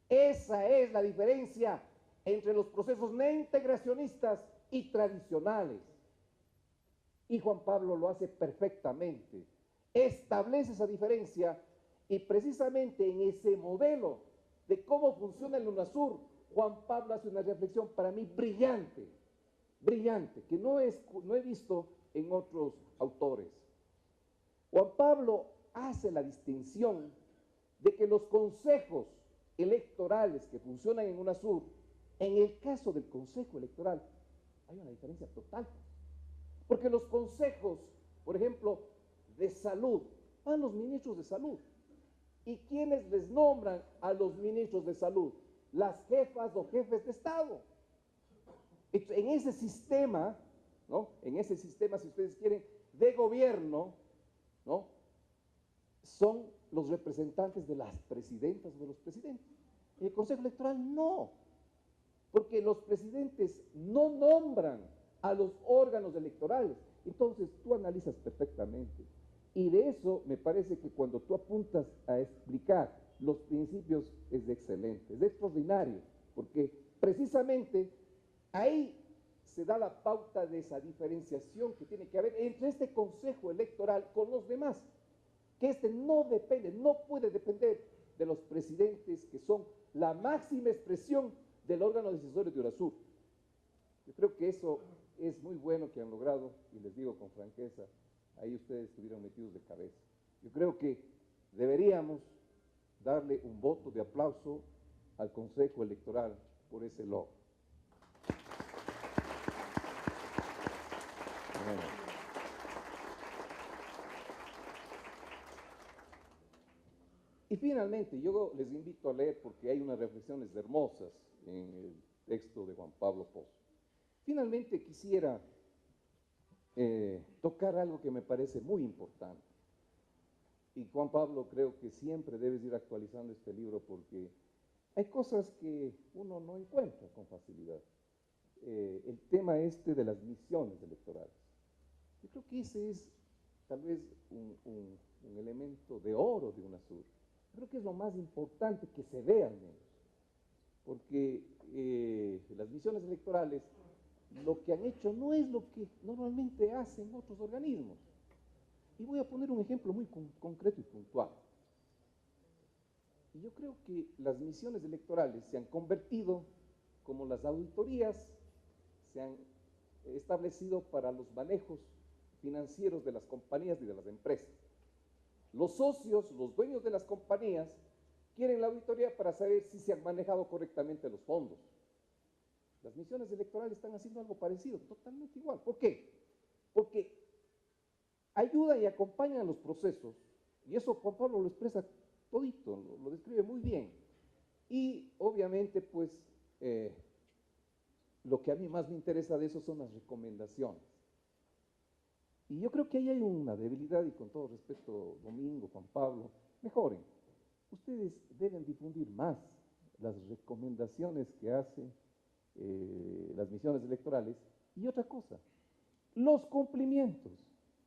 Esa es la diferencia entre los procesos neintegracionistas y tradicionales. Y Juan Pablo lo hace perfectamente. Establece esa diferencia y precisamente en ese modelo de cómo funciona el UNASUR, Juan Pablo hace una reflexión para mí brillante, brillante, que no he visto en otros autores. Juan Pablo hace la distinción de que los consejos electorales que funcionan en UNASUR, en el caso del consejo electoral, hay una diferencia total. Porque los consejos, por ejemplo, de salud, van los ministros de salud. ¿Y quiénes les nombran a los ministros de salud? Las jefas o jefes de Estado. En ese sistema, ¿no? En ese sistema, si ustedes quieren, de gobierno, ¿no? Son los representantes de las presidentas o de los presidentes. El Consejo Electoral no, porque los presidentes no nombran a los órganos electorales. Entonces, tú analizas perfectamente. Y de eso me parece que cuando tú apuntas a explicar los principios es excelente, es extraordinario, porque precisamente ahí se da la pauta de esa diferenciación que tiene que haber entre este Consejo Electoral con los demás, que este no depende, no puede depender de los presidentes que son la máxima expresión del órgano decisorio de UNASUR. Yo creo que eso es muy bueno que han logrado, y les digo con franqueza, ahí ustedes estuvieron metidos de cabeza. Yo creo que deberíamos darle un voto de aplauso al Consejo Electoral por ese logro. Bueno. Y finalmente, yo les invito a leer porque hay unas reflexiones hermosas en el texto de Juan Pablo Pozo. Finalmente quisiera tocar algo que me parece muy importante. Y Juan Pablo, creo que siempre debes ir actualizando este libro porque hay cosas que uno no encuentra con facilidad. El tema este de las misiones electorales. Yo creo que ese es tal vez un elemento de oro de UNASUR. Creo que es lo más importante que se vea al menos, porque las misiones electorales lo que han hecho no es lo que normalmente hacen otros organismos. Y voy a poner un ejemplo muy concreto y puntual. Y yo creo que las misiones electorales se han convertido como las auditorías se han establecido para los manejos financieros de las compañías y de las empresas. Los socios, los dueños de las compañías, quieren la auditoría para saber si se han manejado correctamente los fondos. Las misiones electorales están haciendo algo parecido, totalmente igual. ¿Por qué? Porque ayudan y acompañan los procesos, y eso Juan Pablo lo expresa todito, lo describe muy bien. Y obviamente, pues, lo que a mí más me interesa de eso son las recomendaciones. Y yo creo que ahí hay una debilidad, y con todo respeto, Domingo, Juan Pablo, mejoren. Ustedes deben difundir más las recomendaciones que hacen las misiones electorales. Y otra cosa, los cumplimientos.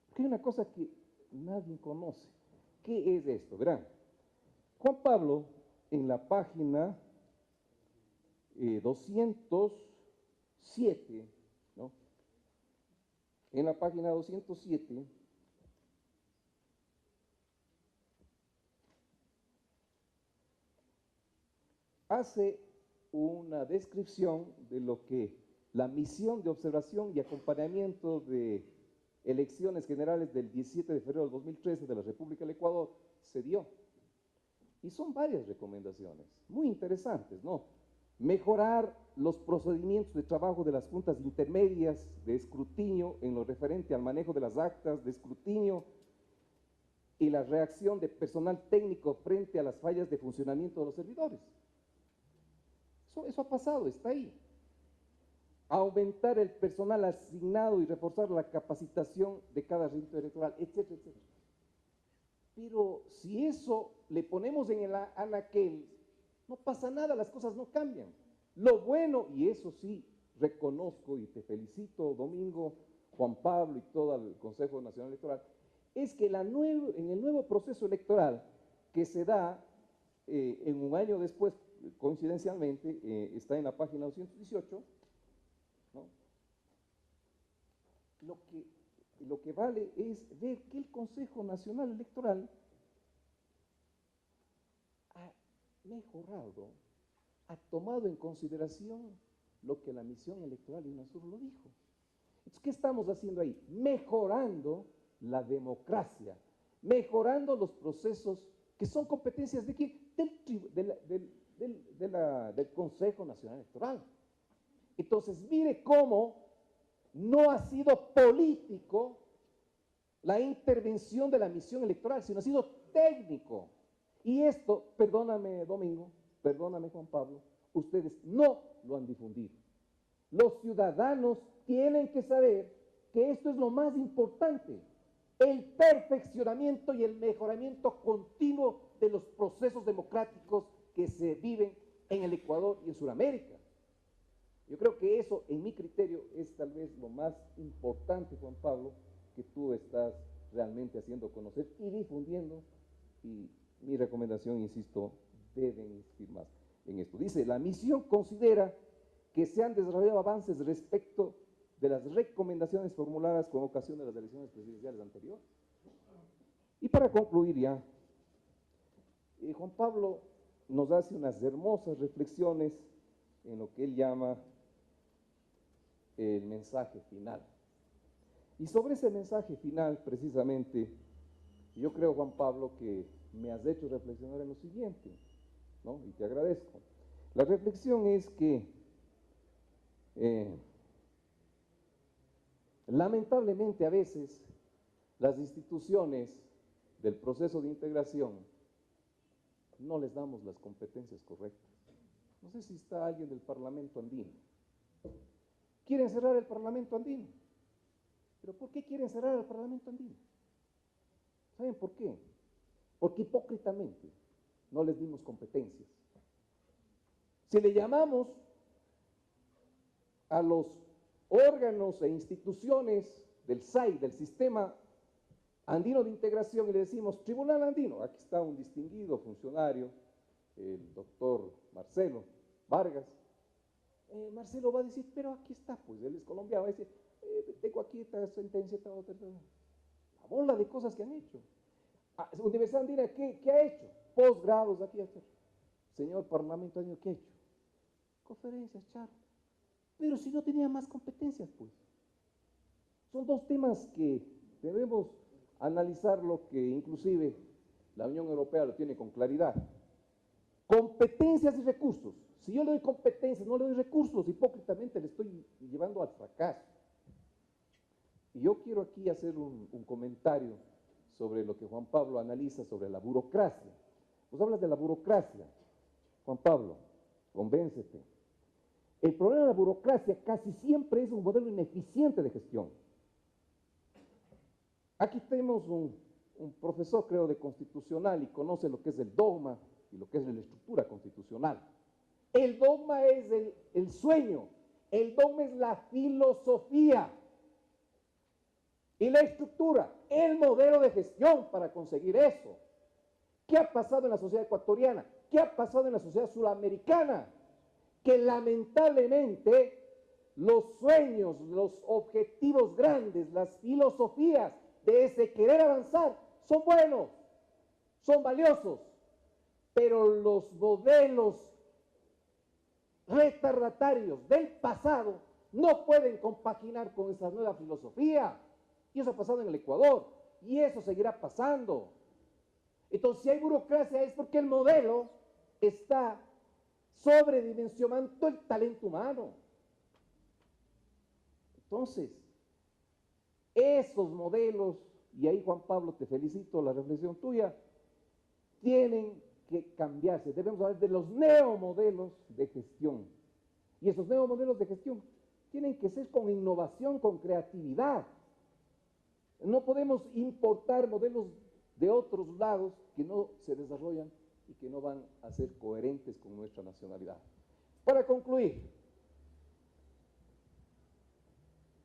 Porque hay una cosa que nadie conoce. ¿Qué es esto? Verán, Juan Pablo, en la página 207, ¿no? En la página 207, hace una descripción de lo que la misión de observación y acompañamiento de elecciones generales del 17 de febrero del 2013 de la República del Ecuador se dio. Y son varias recomendaciones, muy interesantes, ¿no? Mejorar los procedimientos de trabajo de las juntas intermedias de escrutinio en lo referente al manejo de las actas de escrutinio y la reacción de personal técnico frente a las fallas de funcionamiento de los servidores. Eso ha pasado, está ahí. Aumentar el personal asignado y reforzar la capacitación de cada recinto electoral, etcétera, etcétera. Pero si eso le ponemos en el anaquel, no pasa nada, las cosas no cambian. Lo bueno, y eso sí reconozco y te felicito, Domingo, Juan Pablo y todo el Consejo Nacional Electoral, es que en el nuevo proceso electoral que se da en un año después, coincidencialmente, está en la página 218, ¿no? Lo que vale es ver que el Consejo Nacional Electoral ha mejorado, ha tomado en consideración lo que la misión electoral de UNASUR lo dijo. Entonces, ¿qué estamos haciendo ahí? Mejorando la democracia, mejorando los procesos que son competencias de quién? Del Consejo Nacional Electoral. Entonces, mire cómo no ha sido político la intervención de la misión electoral, sino ha sido técnico. Y esto, perdóname Domingo, perdóname Juan Pablo, ustedes no lo han difundido. Los ciudadanos tienen que saber que esto es lo más importante, el perfeccionamiento y el mejoramiento continuo de los procesos democráticos que se viven en el Ecuador y en Sudamérica. Yo creo que eso, en mi criterio, es tal vez lo más importante, Juan Pablo, que tú estás realmente haciendo conocer y difundiendo, y mi recomendación, insisto, deben insistir más en esto. Dice, la misión considera que se han desarrollado avances respecto de las recomendaciones formuladas con ocasión de las elecciones presidenciales anteriores. Y para concluir ya, Juan Pablo nos hace unas hermosas reflexiones en lo que él llama el mensaje final. Y sobre ese mensaje final, precisamente, yo creo, Juan Pablo, que me has hecho reflexionar en lo siguiente, ¿no? Y te agradezco. La reflexión es que lamentablemente a veces las instituciones del proceso de integración no les damos las competencias correctas. No sé si está alguien del Parlamento andino. Quieren cerrar el Parlamento andino. ¿Pero por qué quieren cerrar el Parlamento andino? ¿Saben por qué? Porque hipócritamente no les dimos competencias. Si le llamamos a los órganos e instituciones del SAI, del Sistema Andino de Integración, y le decimos, Tribunal Andino, aquí está un distinguido funcionario, el doctor Marcelo Vargas, Marcelo va a decir, pero aquí está, pues él es colombiano, va a decir, tengo aquí esta sentencia, esta otra, la bola de cosas que han hecho. Universidad Andina, ¿qué ha hecho? Posgrados aquí, señor Parlamento Andino, ¿qué ha hecho? Conferencias, charlas. Pero si no tenía más competencias, pues. Son dos temas que debemos analizar, lo que inclusive la Unión Europea lo tiene con claridad. Competencias y recursos. Si yo le doy competencias, no le doy recursos, hipócritamente le estoy llevando al fracaso. Y yo quiero aquí hacer un comentario sobre lo que Juan Pablo analiza sobre la burocracia. Vos hablas de la burocracia, Juan Pablo, convéncete. El problema de la burocracia casi siempre es un modelo ineficiente de gestión. Aquí tenemos un profesor, creo, de constitucional y conoce lo que es el dogma y lo que es la estructura constitucional. El dogma es el sueño, el dogma es la filosofía y la estructura, el modelo de gestión para conseguir eso. ¿Qué ha pasado en la sociedad ecuatoriana? ¿Qué ha pasado en la sociedad sudamericana? Que lamentablemente los sueños, los objetivos grandes, las filosofías de ese querer avanzar son buenos, son valiosos, pero los modelos retardatarios del pasado no pueden compaginar con esa nueva filosofía. Y eso ha pasado en el Ecuador, y eso seguirá pasando. Entonces, si hay burocracia es porque el modelo está sobredimensionando el talento humano. Entonces, esos modelos, y ahí Juan Pablo te felicito la reflexión tuya, tienen que cambiarse. Debemos hablar de los neomodelos de gestión. Y esos neomodelos de gestión tienen que ser con innovación, con creatividad. No podemos importar modelos de otros lados que no se desarrollan y que no van a ser coherentes con nuestra nacionalidad. Para concluir,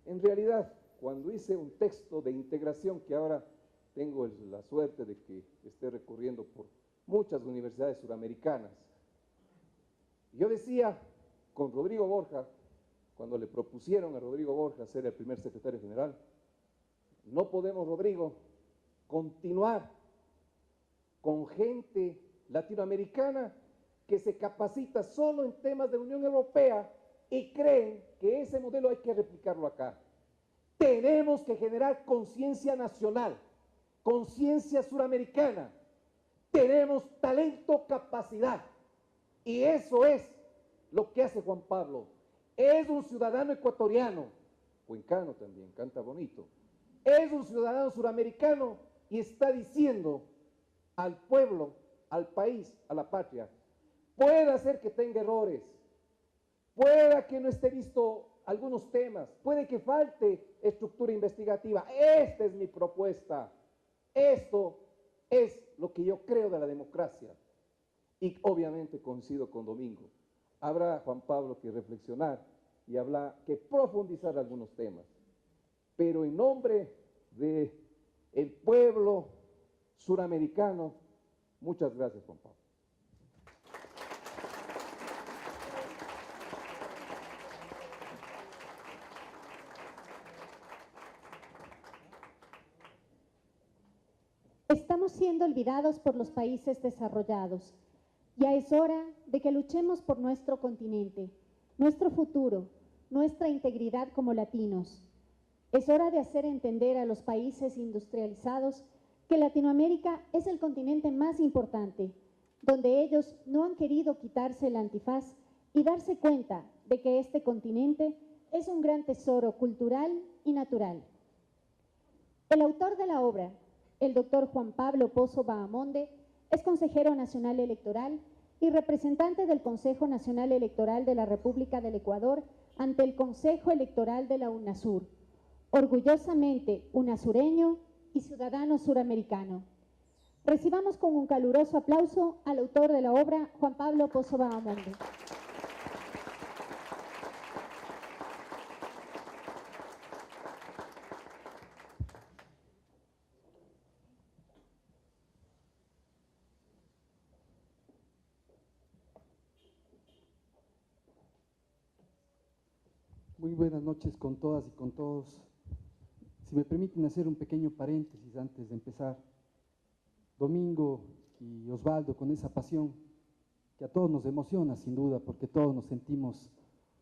en realidad, cuando hice un texto de integración, que ahora tengo la suerte de que esté recorriendo por muchas universidades suramericanas, yo decía con Rodrigo Borja, cuando le propusieron a Rodrigo Borja ser el primer secretario general, no podemos, Rodrigo, continuar con gente latinoamericana que se capacita solo en temas de la Unión Europea y creen que ese modelo hay que replicarlo acá. Tenemos que generar conciencia nacional, conciencia suramericana. Tenemos talento, capacidad. Y eso es lo que hace Juan Pablo. Es un ciudadano ecuatoriano, cuencano también, canta bonito. Es un ciudadano suramericano y está diciendo al pueblo, al país, a la patria, puede ser que tenga errores, pueda que no esté visto algunos temas, puede que falte estructura investigativa. Esta es mi propuesta. Esto es lo que yo creo de la democracia. Y obviamente coincido con Domingo. Habrá, Juan Pablo, que reflexionar y habrá que profundizar algunos temas. Pero en nombre del pueblo suramericano, muchas gracias, Juan Pablo. Estamos siendo olvidados por los países desarrollados. Ya es hora de que luchemos por nuestro continente, nuestro futuro, nuestra integridad como latinos. Es hora de hacer entender a los países industrializados que Latinoamérica es el continente más importante, donde ellos no han querido quitarse el antifaz y darse cuenta de que este continente es un gran tesoro cultural y natural. El autor de la obra, el doctor Juan Pablo Pozo Bahamonde, es consejero nacional electoral y representante del Consejo Nacional Electoral de la República del Ecuador ante el Consejo Electoral de la UNASUR, orgullosamente unasureño y ciudadano suramericano. Recibamos con un caluroso aplauso al autor de la obra, Juan Pablo Pozo Bahamonde. Muy buenas noches con todas y con todos. Si me permiten hacer un pequeño paréntesis antes de empezar. Domingo y Osvaldo, con esa pasión que a todos nos emociona sin duda, porque todos nos sentimos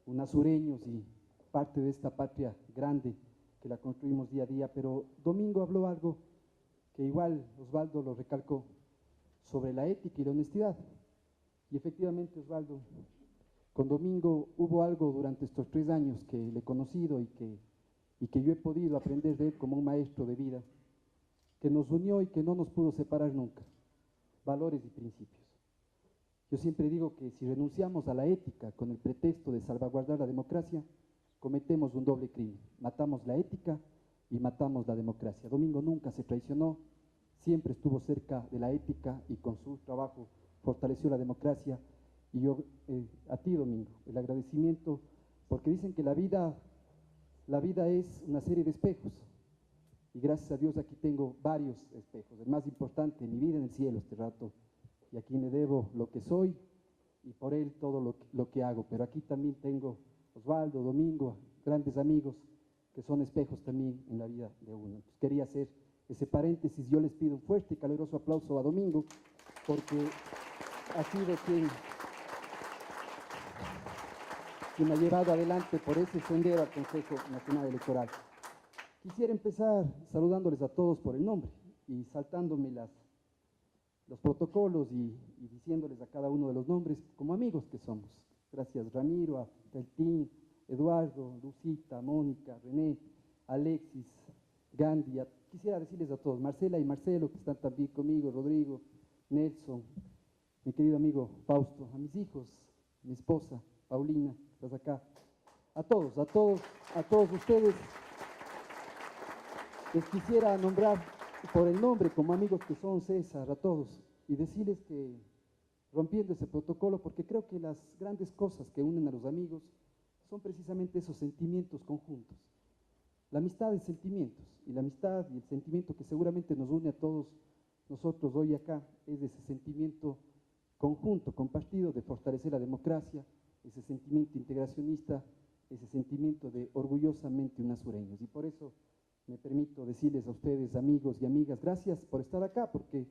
unasureños y parte de esta patria grande que la construimos día a día, pero Domingo habló algo que igual Osvaldo lo recalcó, sobre la ética y la honestidad. Y efectivamente, Osvaldo, con Domingo hubo algo durante estos 3 años que le he conocido y que yo he podido aprender de él como un maestro de vida, que nos unió y que no nos pudo separar nunca, valores y principios. Yo siempre digo que si renunciamos a la ética con el pretexto de salvaguardar la democracia, cometemos un doble crimen, matamos la ética y matamos la democracia. Domingo nunca se traicionó, siempre estuvo cerca de la ética y con su trabajo fortaleció la democracia. Y yo, a ti, Domingo, el agradecimiento, porque dicen que la vida es una serie de espejos. Y gracias a Dios aquí tengo varios espejos. El más importante, mi vida en el cielo este rato. Y aquí le debo lo que soy y por él todo lo que hago. Pero aquí también tengo Osvaldo, Domingo, grandes amigos que son espejos también en la vida de uno. Entonces, quería hacer ese paréntesis. Yo les pido un fuerte y caluroso aplauso a Domingo, porque ha sido quien me ha llevado adelante por ese sendero al Consejo Nacional Electoral. Quisiera empezar saludándoles a todos por el nombre y saltándome los protocolos y diciéndoles a cada uno de los nombres como amigos que somos. Gracias Ramiro, a Feltín, Eduardo, Lucita, Mónica, René, Alexis, Gandhi. Quisiera decirles a todos, Marcela y Marcelo, que están también conmigo, Rodrigo, Nelson, mi querido amigo Fausto, a mis hijos, mi esposa, Paulina, que estás acá, a todos ustedes. Les quisiera nombrar por el nombre como amigos que son, César, a todos, y decirles que rompiendo ese protocolo, porque creo que las grandes cosas que unen a los amigos son precisamente esos sentimientos conjuntos. La amistad es sentimientos, y la amistad y el sentimiento que seguramente nos une a todos nosotros hoy acá es ese sentimiento conjunto, compartido de fortalecer la democracia, ese sentimiento integracionista, ese sentimiento de orgullosamente unasureños. Y por eso me permito decirles a ustedes, amigos y amigas, gracias por estar acá, porque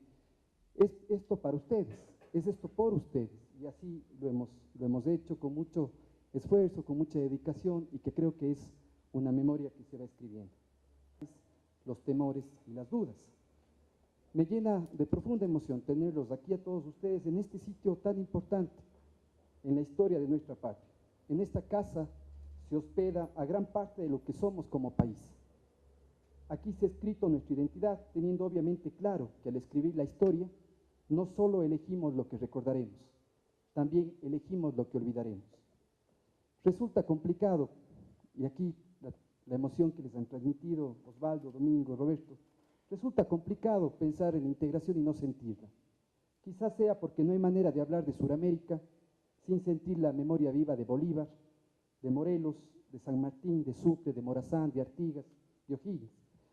es esto para ustedes, es esto por ustedes, y así lo hemos hecho con mucho esfuerzo, con mucha dedicación, y que creo que es una memoria que se va escribiendo. Los temores y las dudas. Me llena de profunda emoción tenerlos aquí a todos ustedes en este sitio tan importante en la historia de nuestra patria. En esta casa se hospeda a gran parte de lo que somos como país. Aquí se ha escrito nuestra identidad, teniendo obviamente claro que al escribir la historia, no solo elegimos lo que recordaremos, también elegimos lo que olvidaremos. Resulta complicado, y aquí la emoción que les han transmitido Osvaldo, Domingo, Roberto, resulta complicado pensar en integración y no sentirla. Quizás sea porque no hay manera de hablar de Sudamérica sin sentir la memoria viva de Bolívar, de Morelos, de San Martín, de Sucre, de Morazán, de Artigas, de O'Higgins,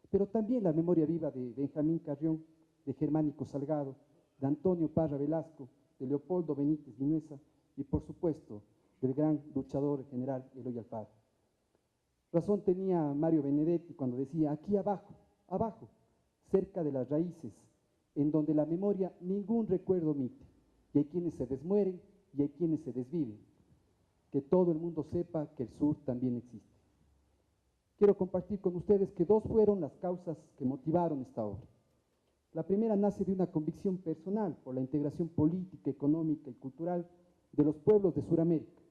pero también la memoria viva de Benjamín Carrión, de Germánico Salgado, de Antonio Parra Velasco, de Leopoldo Benítez Vinuesa y, por supuesto, del gran luchador general Eloy Alfaro. Razón tenía Mario Benedetti cuando decía, aquí abajo, abajo, cerca de las raíces, en donde la memoria ningún recuerdo omite, y hay quienes se desmueren y hay quienes se desviven, que todo el mundo sepa que el sur también existe. Quiero compartir con ustedes que dos fueron las causas que motivaron esta obra. La primera nace de una convicción personal por la integración política, económica y cultural de los pueblos de Sudamérica,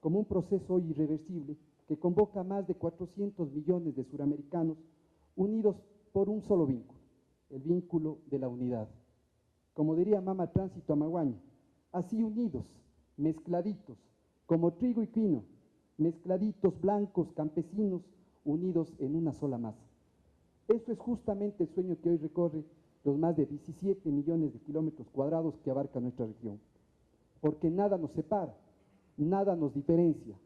como un proceso hoy irreversible que convoca a más de 400 millones de suramericanos unidos por un solo vínculo, el vínculo de la unidad. Como diría Mama Tránsito Amaguaña, así unidos, mezcladitos, como trigo y quinoa, mezcladitos, blancos, campesinos, unidos en una sola masa. Eso es justamente el sueño que hoy recorre los más de 17 millones de kilómetros cuadrados que abarca nuestra región. Porque nada nos separa, nada nos diferencia,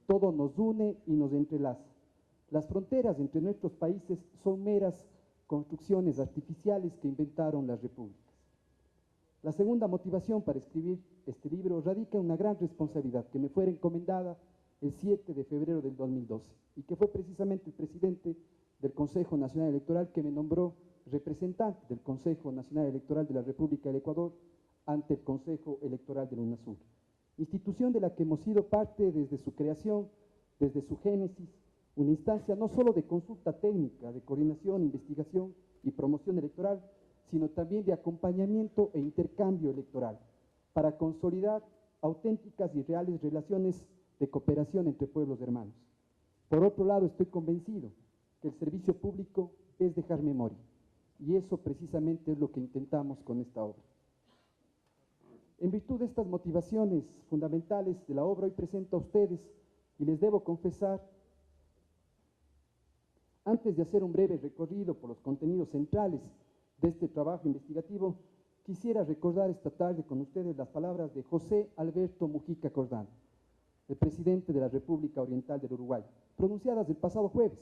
todo nos une y nos entrelaza. Las fronteras entre nuestros países son meras construcciones artificiales que inventaron las repúblicas. La segunda motivación para escribir este libro radica en una gran responsabilidad que me fue encomendada el 7 de febrero del 2012 y que fue precisamente el presidente del Consejo Nacional Electoral que me nombró representante del Consejo Nacional Electoral de la República del Ecuador ante el Consejo Electoral de la UNASUR, institución de la que hemos sido parte desde su creación, desde su génesis, una instancia no solo de consulta técnica, de coordinación, investigación y promoción electoral, sino también de acompañamiento e intercambio electoral, para consolidar auténticas y reales relaciones de cooperación entre pueblos hermanos. Por otro lado, estoy convencido que el servicio público es dejar memoria, y eso precisamente es lo que intentamos con esta obra. En virtud de estas motivaciones fundamentales de la obra, hoy presento a ustedes, y les debo confesar, antes de hacer un breve recorrido por los contenidos centrales de este trabajo investigativo, quisiera recordar esta tarde con ustedes las palabras de José Alberto Mujica Cordán, el presidente de la República Oriental del Uruguay, pronunciadas el pasado jueves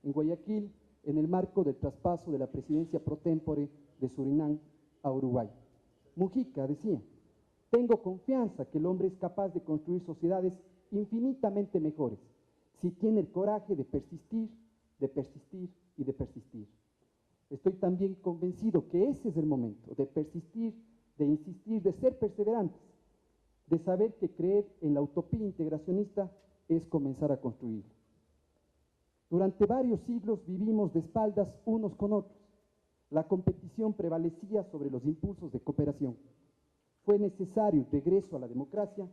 en Guayaquil en el marco del traspaso de la presidencia pro tempore de Surinam a Uruguay. Mujica decía, tengo confianza que el hombre es capaz de construir sociedades infinitamente mejores si tiene el coraje de persistir, de persistir y de persistir. Estoy también convencido que ese es el momento de persistir, de insistir, de ser perseverantes, de saber que creer en la utopía integracionista es comenzar a construir. Durante varios siglos vivimos de espaldas unos con otros. La competición prevalecía sobre los impulsos de cooperación. Fue necesario el regreso a la democracia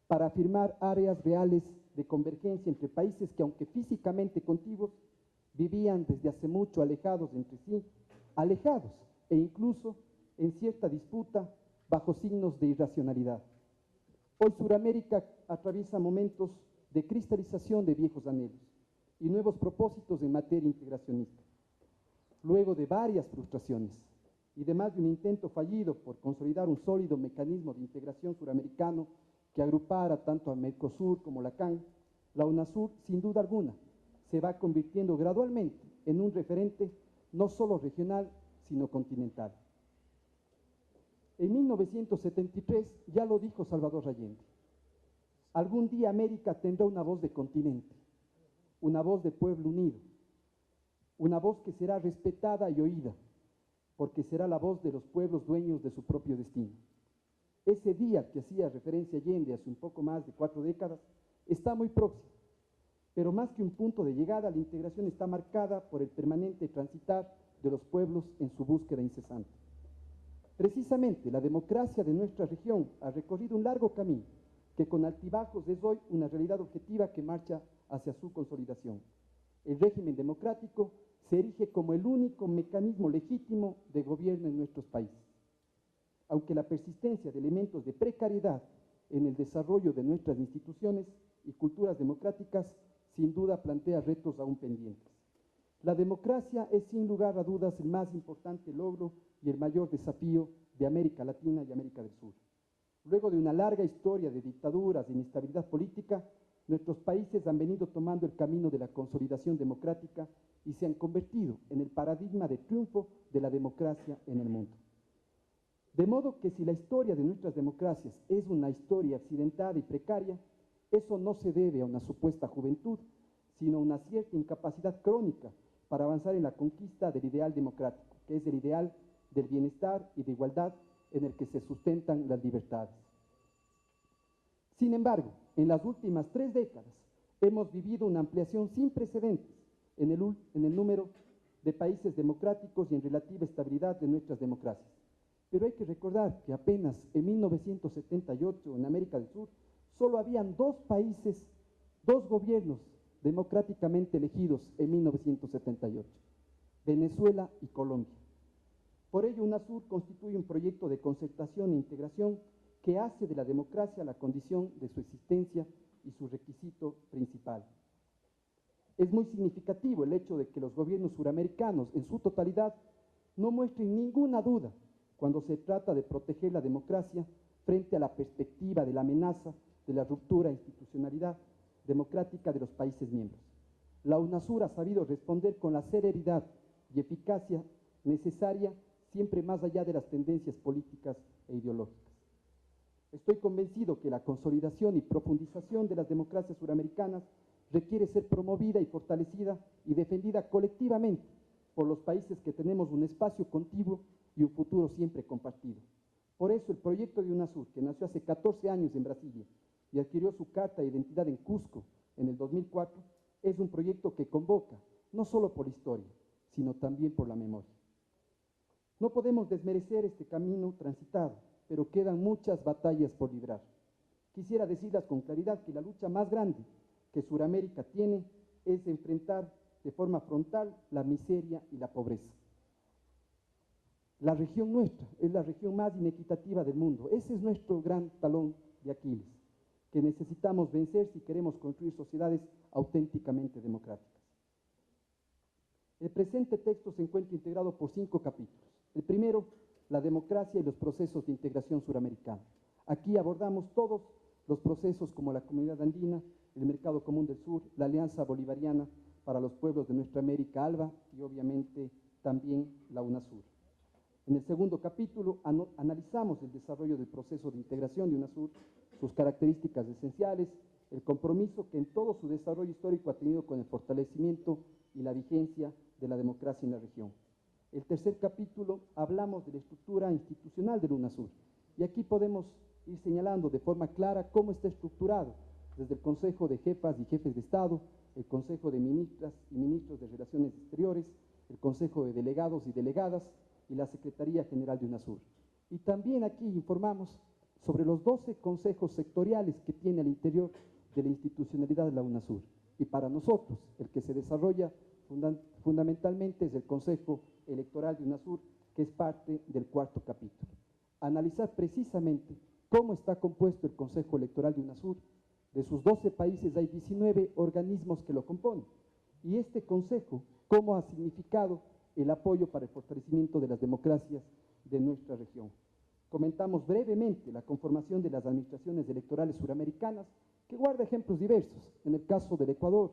para afirmar áreas reales de convergencia entre países que, aunque físicamente contiguos, vivían desde hace mucho alejados entre sí, alejados e incluso en cierta disputa bajo signos de irracionalidad. Hoy Sudamérica atraviesa momentos de cristalización de viejos anhelos y nuevos propósitos en materia integracionista. Luego de varias frustraciones y de más de un intento fallido por consolidar un sólido mecanismo de integración suramericano que agrupara tanto a Mercosur como la CAN, la UNASUR, sin duda alguna, se va convirtiendo gradualmente en un referente no solo regional, sino continental. En 1973 ya lo dijo Salvador Allende, algún día América tendrá una voz de continente, una voz de pueblo unido, una voz que será respetada y oída, porque será la voz de los pueblos dueños de su propio destino. Ese día que hacía referencia Allende hace un poco más de 4 décadas, está muy próximo, pero más que un punto de llegada, la integración está marcada por el permanente transitar de los pueblos en su búsqueda incesante. Precisamente la democracia de nuestra región ha recorrido un largo camino que con altibajos es hoy una realidad objetiva que marcha hacia su consolidación. El régimen democrático se erige como el único mecanismo legítimo de gobierno en nuestros países. Aunque la persistencia de elementos de precariedad en el desarrollo de nuestras instituciones y culturas democráticas sin duda plantea retos aún pendientes. La democracia es sin lugar a dudas el más importante logro y el mayor desafío de América Latina y América del Sur. Luego de una larga historia de dictaduras e inestabilidad política, nuestros países han venido tomando el camino de la consolidación democrática y se han convertido en el paradigma de triunfo de la democracia en el mundo. De modo que si la historia de nuestras democracias es una historia accidentada y precaria, eso no se debe a una supuesta juventud, sino a una cierta incapacidad crónica para avanzar en la conquista del ideal democrático, que es el ideal del bienestar y de igualdad en el que se sustentan las libertades. Sin embargo, en las últimas 3 décadas hemos vivido una ampliación sin precedentes en el número de países democráticos y en relativa estabilidad de nuestras democracias. Pero hay que recordar que apenas en 1978 en América del Sur solo habían 2 países, 2 gobiernos democráticamente elegidos en 1978, Venezuela y Colombia. Por ello, UNASUR constituye un proyecto de concertación e integración que hace de la democracia la condición de su existencia y su requisito principal. Es muy significativo el hecho de que los gobiernos suramericanos en su totalidad no muestren ninguna duda cuando se trata de proteger la democracia frente a la perspectiva de la amenaza de la ruptura de institucionalidad democrática de los países miembros. La UNASUR ha sabido responder con la celeridad y eficacia necesaria, siempre más allá de las tendencias políticas e ideológicas. Estoy convencido que la consolidación y profundización de las democracias suramericanas requiere ser promovida y fortalecida y defendida colectivamente por los países que tenemos un espacio contiguo y un futuro siempre compartido. Por eso el proyecto de UNASUR, que nació hace 14 años en Brasilia y adquirió su carta de identidad en Cusco en el 2004, es un proyecto que convoca no solo por la historia, sino también por la memoria. No podemos desmerecer este camino transitado, pero quedan muchas batallas por librar. Quisiera decirles con claridad que la lucha más grande que Suramérica tiene es enfrentar de forma frontal la miseria y la pobreza. La región nuestra es la región más inequitativa del mundo. Ese es nuestro gran talón de Aquiles, que necesitamos vencer si queremos construir sociedades auténticamente democráticas. El presente texto se encuentra integrado por 5 capítulos. El primero, la democracia y los procesos de integración suramericana. Aquí abordamos todos los procesos como la Comunidad Andina, el Mercado Común del Sur, la Alianza Bolivariana para los Pueblos de Nuestra América, ALBA, y obviamente también la UNASUR. En el segundo capítulo analizamos el desarrollo del proceso de integración de UNASUR, sus características esenciales, el compromiso que en todo su desarrollo histórico ha tenido con el fortalecimiento y la vigencia de la democracia en la región. El tercer capítulo hablamos de la estructura institucional del UNASUR, y aquí podemos ir señalando de forma clara cómo está estructurado desde el Consejo de Jefas y Jefes de Estado, el Consejo de Ministras y Ministros de Relaciones Exteriores, el Consejo de Delegados y Delegadas y la Secretaría General de UNASUR. Y también aquí informamos sobre los 12 consejos sectoriales que tiene al interior de la institucionalidad de la UNASUR. Y para nosotros, el que se desarrolla fundamentalmente es el Consejo Electoral de UNASUR, que es parte del 4º capítulo. Analizar precisamente cómo está compuesto el Consejo Electoral de UNASUR. De sus 12 países hay 19 organismos que lo componen. Y este Consejo, cómo ha significado el apoyo para el fortalecimiento de las democracias de nuestra región. Comentamos brevemente la conformación de las administraciones electorales suramericanas, que guarda ejemplos diversos. En el caso del Ecuador,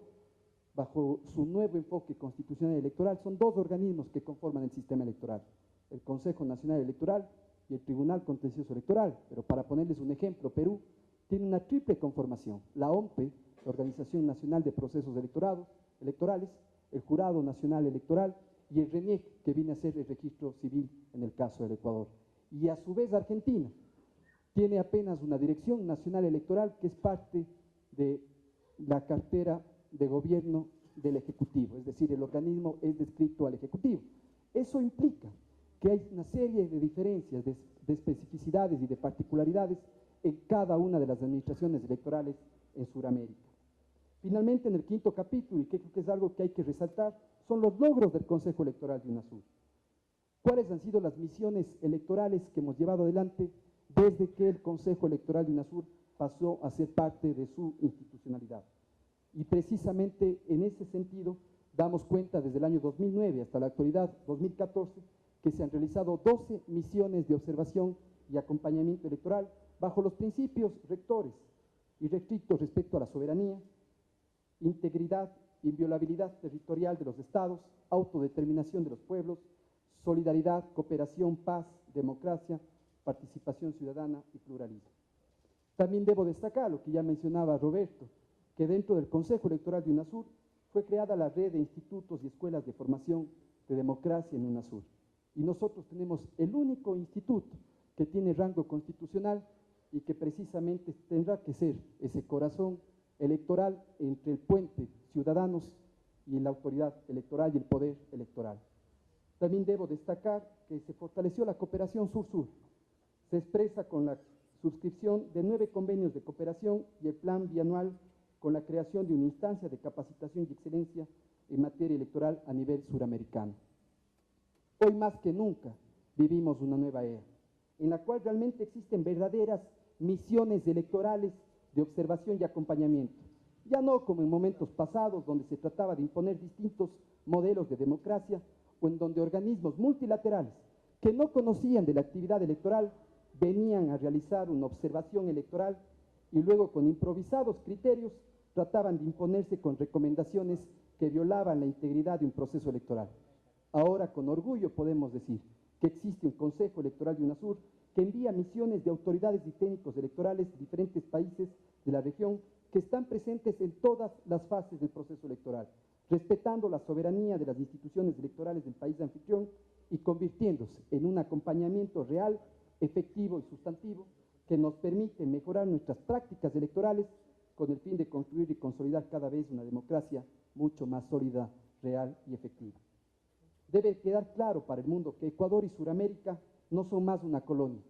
bajo su nuevo enfoque constitucional electoral, son 2 organismos que conforman el sistema electoral, el Consejo Nacional Electoral y el Tribunal Contencioso Electoral. Pero para ponerles un ejemplo, Perú tiene una triple conformación: la OMPE, la Organización Nacional de Procesos Electorales, el Jurado Nacional Electoral y el RENIEC, que viene a ser el registro civil en el caso del Ecuador. Y a su vez Argentina tiene apenas una Dirección Nacional Electoral, que es parte de la cartera de gobierno del Ejecutivo, es decir, el organismo es descrito al Ejecutivo. Eso implica que hay una serie de diferencias, de especificidades y de particularidades en cada una de las administraciones electorales en Sudamérica. Finalmente, en el 5º capítulo, y que creo que es algo que hay que resaltar, son los logros del Consejo Electoral de UNASUR. ¿Cuáles han sido las misiones electorales que hemos llevado adelante desde que el Consejo Electoral de UNASUR pasó a ser parte de su institucionalidad? Y precisamente en ese sentido damos cuenta desde el año 2009 hasta la actualidad, 2014, que se han realizado 12 misiones de observación y acompañamiento electoral bajo los principios rectores irrestricto respecto a la soberanía, integridad, inviolabilidad territorial de los estados, autodeterminación de los pueblos, solidaridad, cooperación, paz, democracia, participación ciudadana y pluralismo. También debo destacar lo que ya mencionaba Roberto, que dentro del Consejo Electoral de UNASUR fue creada la red de institutos y escuelas de formación de democracia en UNASUR. Y nosotros tenemos el único instituto que tiene rango constitucional y que precisamente tendrá que ser ese corazón electoral entre el puente ciudadanos y la autoridad electoral y el poder electoral. También debo destacar que se fortaleció la cooperación sur-sur. Se expresa con la suscripción de 9 convenios de cooperación y el plan bianual con la creación de una instancia de capacitación y excelencia en materia electoral a nivel suramericano. Hoy más que nunca vivimos una nueva era, en la cual realmente existen verdaderas misiones electorales de observación y acompañamiento. Ya no como en momentos pasados donde se trataba de imponer distintos modelos de democracia o en donde organismos multilaterales que no conocían de la actividad electoral venían a realizar una observación electoral y luego con improvisados criterios trataban de imponerse con recomendaciones que violaban la integridad de un proceso electoral. Ahora con orgullo podemos decir que existe un Consejo Electoral de UNASUR que envía misiones de autoridades y técnicos electorales de diferentes países de la región que están presentes en todas las fases del proceso electoral, respetando la soberanía de las instituciones electorales del país anfitrión y convirtiéndose en un acompañamiento real, efectivo y sustantivo que nos permite mejorar nuestras prácticas electorales con el fin de construir y consolidar cada vez una democracia mucho más sólida, real y efectiva. Debe quedar claro para el mundo que Ecuador y Suramérica no son más una colonia.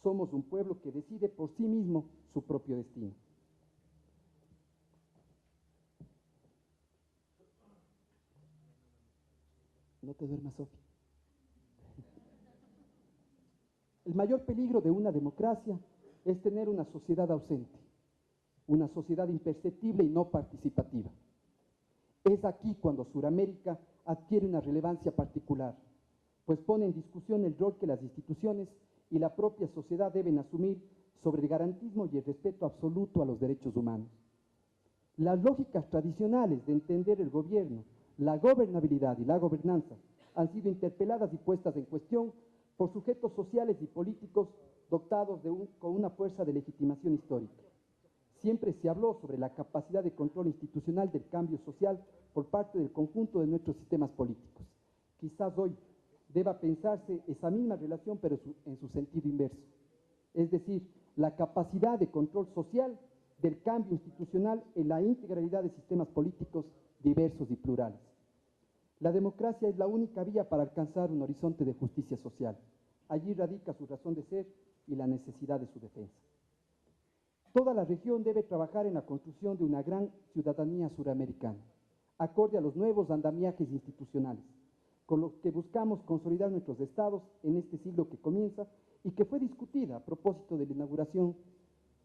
Somos un pueblo que decide por sí mismo su propio destino. No te duermas, Sofía. El mayor peligro de una democracia es tener una sociedad ausente, una sociedad imperceptible y no participativa. Es aquí cuando Suramérica adquiere una relevancia particular, pues pone en discusión el rol que las instituciones y la propia sociedad deben asumir sobre el garantismo y el respeto absoluto a los derechos humanos. Las lógicas tradicionales de entender el gobierno, la gobernabilidad y la gobernanza han sido interpeladas y puestas en cuestión por sujetos sociales y políticos dotados con una fuerza de legitimación histórica. Siempre se habló sobre la capacidad de control institucional del cambio social por parte del conjunto de nuestros sistemas políticos. Quizás hoy deba pensarse esa misma relación, pero en su sentido inverso. Es decir, la capacidad de control social del cambio institucional en la integralidad de sistemas políticos diversos y plurales. La democracia es la única vía para alcanzar un horizonte de justicia social. Allí radica su razón de ser y la necesidad de su defensa. Toda la región debe trabajar en la construcción de una gran ciudadanía suramericana, acorde a los nuevos andamiajes institucionales, con los que buscamos consolidar nuestros estados en este siglo que comienza y que fue discutida a propósito de la inauguración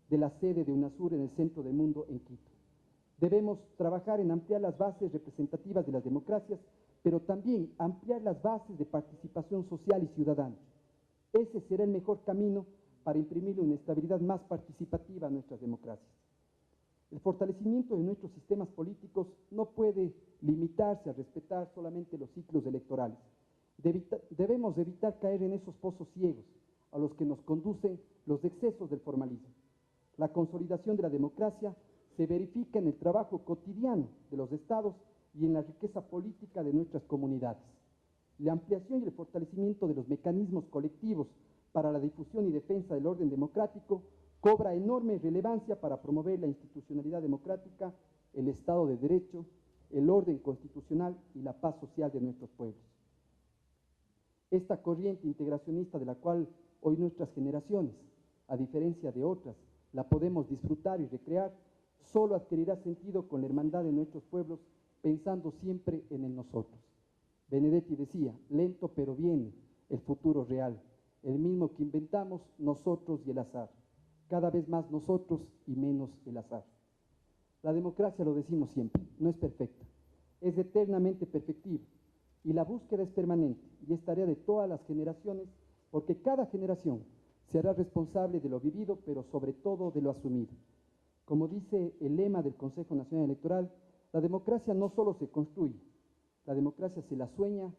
de la sede de UNASUR en el centro del mundo en Quito. Debemos trabajar en ampliar las bases representativas de las democracias, pero también ampliar las bases de participación social y ciudadana. Ese será el mejor camino para imprimirle una estabilidad más participativa a nuestras democracias. El fortalecimiento de nuestros sistemas políticos no puede limitarse a respetar solamente los ciclos electorales. Debemos evitar caer en esos pozos ciegos a los que nos conducen los excesos del formalismo. La consolidación de la democracia se verifica en el trabajo cotidiano de los estados y en la riqueza política de nuestras comunidades. La ampliación y el fortalecimiento de los mecanismos colectivos para la difusión y defensa del orden democrático cobra enorme relevancia para promover la institucionalidad democrática, el Estado de Derecho, el orden constitucional y la paz social de nuestros pueblos. Esta corriente integracionista de la cual hoy nuestras generaciones, a diferencia de otras, la podemos disfrutar y recrear, solo adquirirá sentido con la hermandad de nuestros pueblos, pensando siempre en el nosotros. Benedetti decía, lento pero viene el futuro real, el mismo que inventamos nosotros y el azar. Cada vez más nosotros y menos el azar. La democracia, lo decimos siempre, no es perfecta, es eternamente perfectible y la búsqueda es permanente y es tarea de todas las generaciones porque cada generación se hará responsable de lo vivido, pero sobre todo de lo asumido. Como dice el lema del Consejo Nacional Electoral, la democracia no solo se construye, la democracia se la sueña,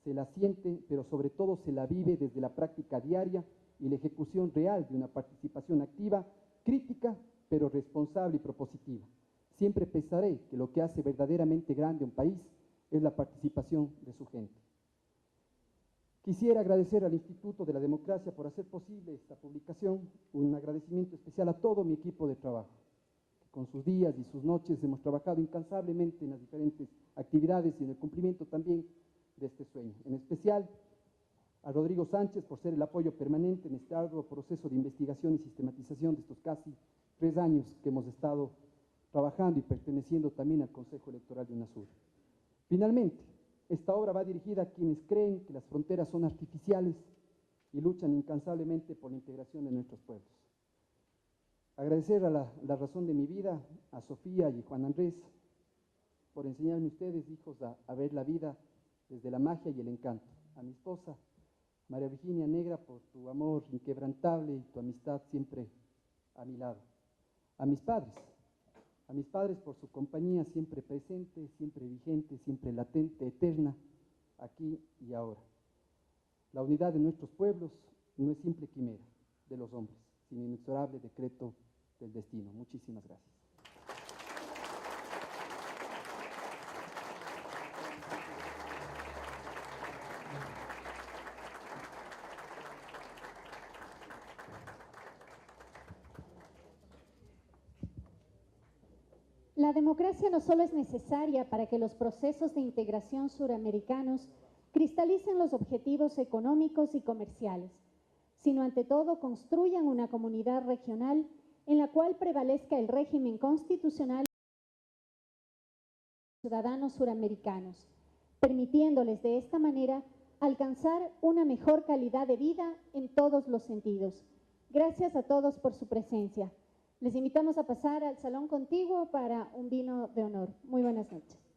se la siente, pero sobre todo se la vive desde la práctica diaria y la ejecución real de una participación activa, crítica, pero responsable y propositiva. Siempre pensaré que lo que hace verdaderamente grande a un país es la participación de su gente. Quisiera agradecer al Instituto de la Democracia por hacer posible esta publicación, un agradecimiento especial a todo mi equipo de trabajo. Con sus días y sus noches hemos trabajado incansablemente en las diferentes actividades y en el cumplimiento también de este sueño. En especial a Rodrigo Sánchez por ser el apoyo permanente en este arduo proceso de investigación y sistematización de estos casi 3 años que hemos estado trabajando y perteneciendo también al Consejo Electoral de UNASUR. Finalmente, esta obra va dirigida a quienes creen que las fronteras son artificiales y luchan incansablemente por la integración de nuestros pueblos. Agradecer a la razón de mi vida, a Sofía y Juan Andrés, por enseñarme ustedes, hijos, a ver la vida desde la magia y el encanto. A mi esposa, María Virginia Negra, por tu amor inquebrantable y tu amistad siempre a mi lado. A mis padres por su compañía siempre presente, siempre vigente, siempre latente, eterna, aquí y ahora. La unidad de nuestros pueblos no es simple quimera de los hombres, sino inexorable decreto del destino. Muchísimas gracias. La democracia no solo es necesaria para que los procesos de integración suramericanos cristalicen los objetivos económicos y comerciales, sino ante todo construyan una comunidad regional en la cual prevalezca el régimen constitucional de los ciudadanos suramericanos, permitiéndoles de esta manera alcanzar una mejor calidad de vida en todos los sentidos. Gracias a todos por su presencia. Les invitamos a pasar al salón contiguo para un vino de honor. Muy buenas noches.